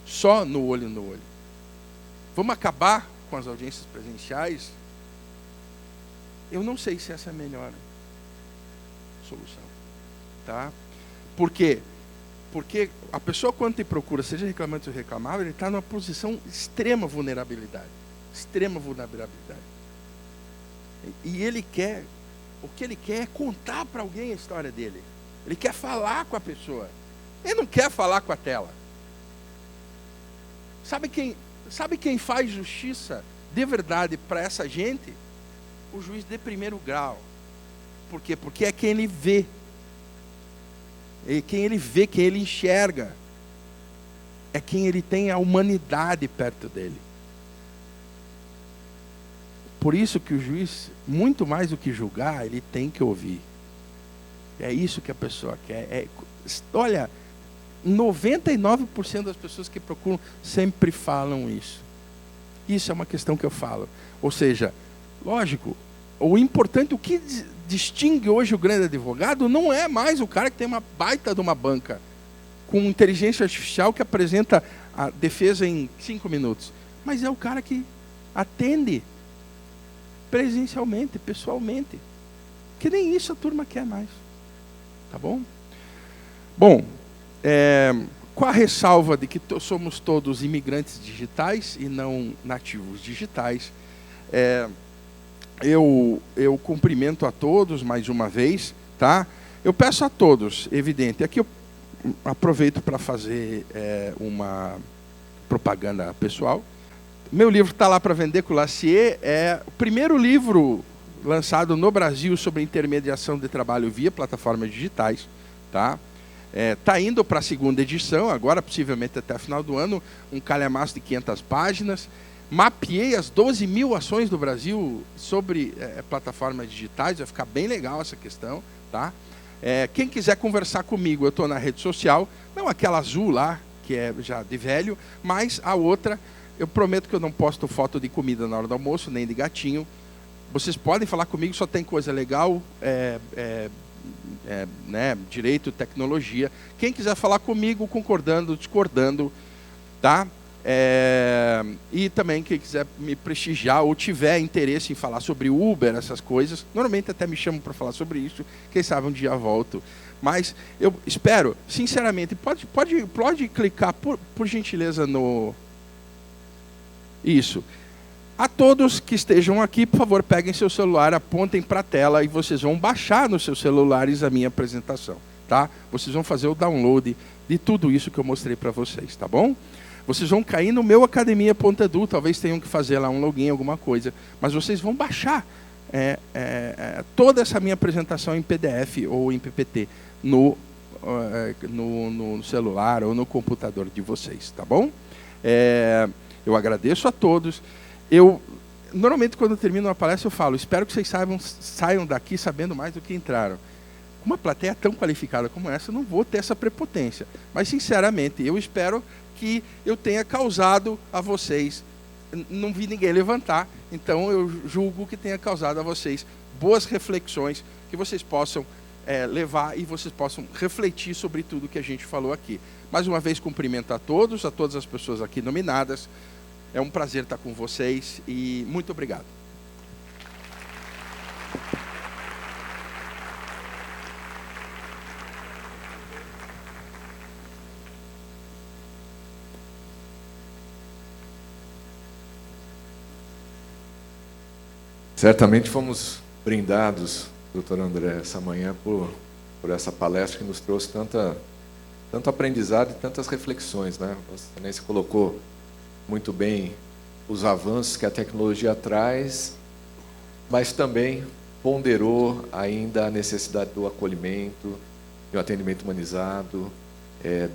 Só no olho no olho. Vamos acabar com as audiências presenciais? Eu não sei se essa é a melhor solução. Tá? Por quê? Porque a pessoa, quando te procura, seja reclamante ou reclamável, ele está numa posição de extrema vulnerabilidade. Extrema vulnerabilidade. E ele quer, o que ele quer é contar para alguém a história dele. Ele quer falar com a pessoa. Ele não quer falar com a tela. Sabe quem faz justiça de verdade para essa gente? O juiz de primeiro grau. Por quê? Porque é quem ele vê. Quem ele enxerga. É quem ele tem a humanidade perto dele. Por isso que o juiz, muito mais do que julgar, ele tem que ouvir. É isso que a pessoa quer. Olha, 99% das pessoas que procuram sempre falam isso. Isso é uma questão que eu falo. Ou seja, lógico, o importante, o que distingue hoje o grande advogado não é mais o cara que tem uma baita de uma banca com inteligência artificial que apresenta a defesa em 5 minutos, mas é o cara que atende presencialmente, pessoalmente. Que nem isso a turma quer mais. Tá bom? Bom, com a ressalva de que somos todos imigrantes digitais e não nativos digitais, eu cumprimento a todos mais uma vez, tá? Eu peço a todos, evidente, aqui eu aproveito para fazer uma propaganda pessoal. Meu livro está lá para vender com o Lacier, é o primeiro livro lançado no Brasil sobre intermediação de trabalho via plataformas digitais, tá? Está indo para a 2ª edição, agora possivelmente até o final do ano, um calhamaço de 500 páginas. Mapeei as 12 mil ações do Brasil sobre plataformas digitais, vai ficar bem legal essa questão, tá? Quem quiser conversar comigo, eu estou na rede social, não aquela azul lá, que é já de velho, mas a outra, eu prometo que eu não posto foto de comida na hora do almoço, nem de gatinho. Vocês podem falar comigo, só tem coisa legal, né, direito, tecnologia. Quem quiser falar comigo, concordando, discordando, tá? E também quem quiser me prestigiar ou tiver interesse em falar sobre Uber, essas coisas, normalmente até me chamam para falar sobre isso, quem sabe um dia volto. Mas eu espero, sinceramente, pode clicar, por gentileza, no... Isso. A todos que estejam aqui, por favor, peguem seu celular, apontem para a tela e vocês vão baixar nos seus celulares a minha apresentação, tá? Vocês vão fazer o download de tudo isso que eu mostrei para vocês, tá bom? Vocês vão cair no meu academia.edu, talvez tenham que fazer lá um login, alguma coisa, mas vocês vão baixar toda essa minha apresentação em PDF ou em PPT no celular ou no computador de vocês, tá bom? Eu agradeço a todos. Normalmente, quando eu termino uma palestra, eu falo, espero que vocês saiam daqui sabendo mais do que entraram. Com uma plateia tão qualificada como essa, eu não vou ter essa prepotência. Mas, sinceramente, eu espero que eu tenha causado a vocês, não vi ninguém levantar, então eu julgo que tenha causado a vocês boas reflexões, que vocês possam levar e vocês possam refletir sobre tudo que a gente falou aqui. Mais uma vez, cumprimento a todas as pessoas aqui nominadas. É um prazer estar com vocês e muito obrigado. Certamente fomos brindados, doutor André, essa manhã por essa palestra que nos trouxe tanto aprendizado e tantas reflexões, né? Você também se colocou muito bem os avanços que a tecnologia traz, mas também ponderou ainda a necessidade do acolhimento, de um atendimento humanizado,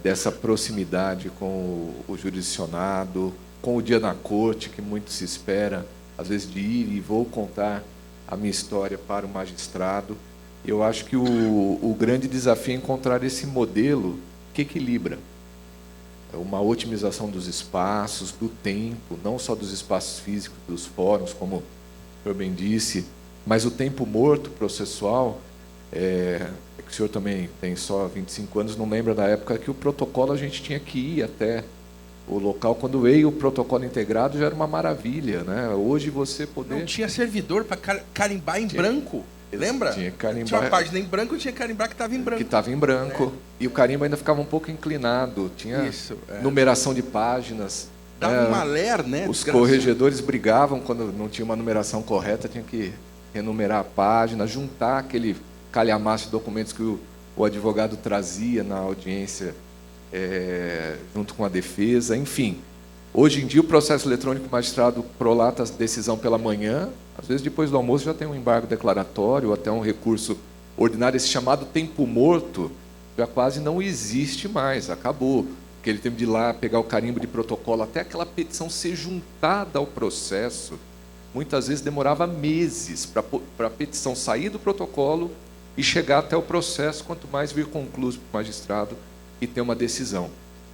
dessa proximidade com o jurisdicionado, com o dia na corte, que muito se espera, às vezes, de ir e vou contar a minha história para o magistrado. Eu acho que o grande desafio é encontrar esse modelo que equilibra uma otimização dos espaços, do tempo, não só dos espaços físicos, dos fóruns, como o senhor bem disse, mas o tempo morto processual, que o senhor também tem só 25 anos, não lembra da época que o protocolo a gente tinha que ir até o local. Quando veio o protocolo integrado, já era uma maravilha, né? Hoje você poder... Não tinha servidor para carimbar em branco. Lembra? Tinha que carimbar. Tinha uma página em branco, tinha que carimbar que estava em branco. Que estava em branco. E o carimbo ainda ficava um pouco inclinado. Tinha numeração de páginas. Dava uma ler, né? Os corregedores brigavam quando não tinha uma numeração correta, tinha que renumerar a página, juntar aquele calhamaço de documentos que o advogado trazia na audiência junto com a defesa, enfim. Hoje em dia, o processo eletrônico, o magistrado prolata a decisão pela manhã, às vezes depois do almoço já tem um embargo declaratório, ou até um recurso ordinário. Esse chamado tempo morto já quase não existe mais, acabou. Aquele tempo de ir lá, pegar o carimbo de protocolo, até aquela petição ser juntada ao processo, muitas vezes demorava meses para a petição sair do protocolo e chegar até o processo, quanto mais vir concluso para o magistrado e ter uma decisão.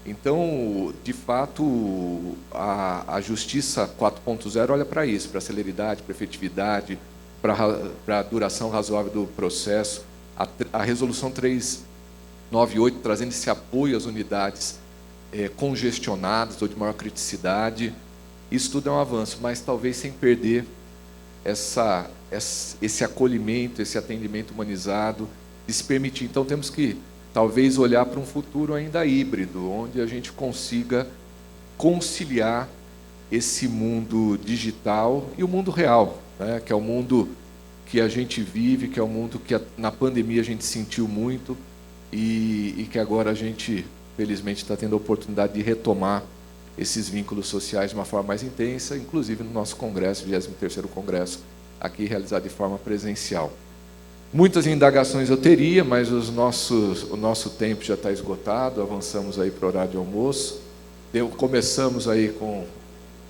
Então, de fato, a Justiça 4.0 olha para isso, para a celeridade, para a efetividade, para a duração razoável do processo, a resolução 398 trazendo esse apoio às unidades congestionadas ou de maior criticidade. Isso tudo é um avanço, mas talvez sem perder esse acolhimento, esse atendimento humanizado, de se permitir. Então temos que talvez olhar para um futuro ainda híbrido, onde a gente consiga conciliar esse mundo digital e o mundo real, né? Que é o mundo que a gente vive, que é o mundo que na pandemia a gente sentiu muito e que agora a gente, felizmente, está tendo a oportunidade de retomar esses vínculos sociais de uma forma mais intensa, inclusive no nosso congresso, 23º Congresso, aqui realizado de forma presencial. Muitas indagações eu teria, mas o nosso tempo já está esgotado, avançamos aí para o horário de almoço. Começamos aí com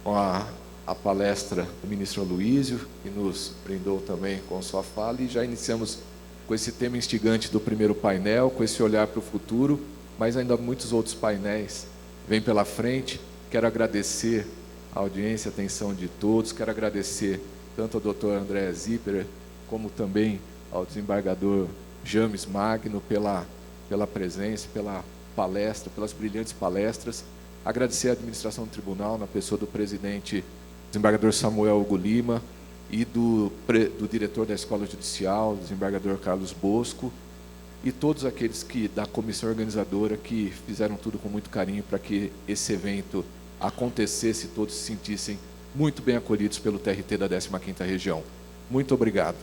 a palestra do ministro Aloísio, que nos brindou também com sua fala, e já iniciamos com esse tema instigante do primeiro painel, com esse olhar para o futuro, mas ainda muitos outros painéis vêm pela frente. Quero agradecer a audiência, a atenção de todos, quero agradecer tanto ao doutor André Zipperer, como também ao desembargador James Magno pela presença, pela palestra, pelas brilhantes palestras. Agradecer à administração do tribunal, na pessoa do presidente, desembargador Samuel Hugo Lima, e do diretor da Escola Judicial, desembargador Carlos Bosco, e todos aqueles da comissão organizadora que fizeram tudo com muito carinho para que esse evento acontecesse e todos se sentissem muito bem acolhidos pelo TRT da 15ª Região. Muito obrigado.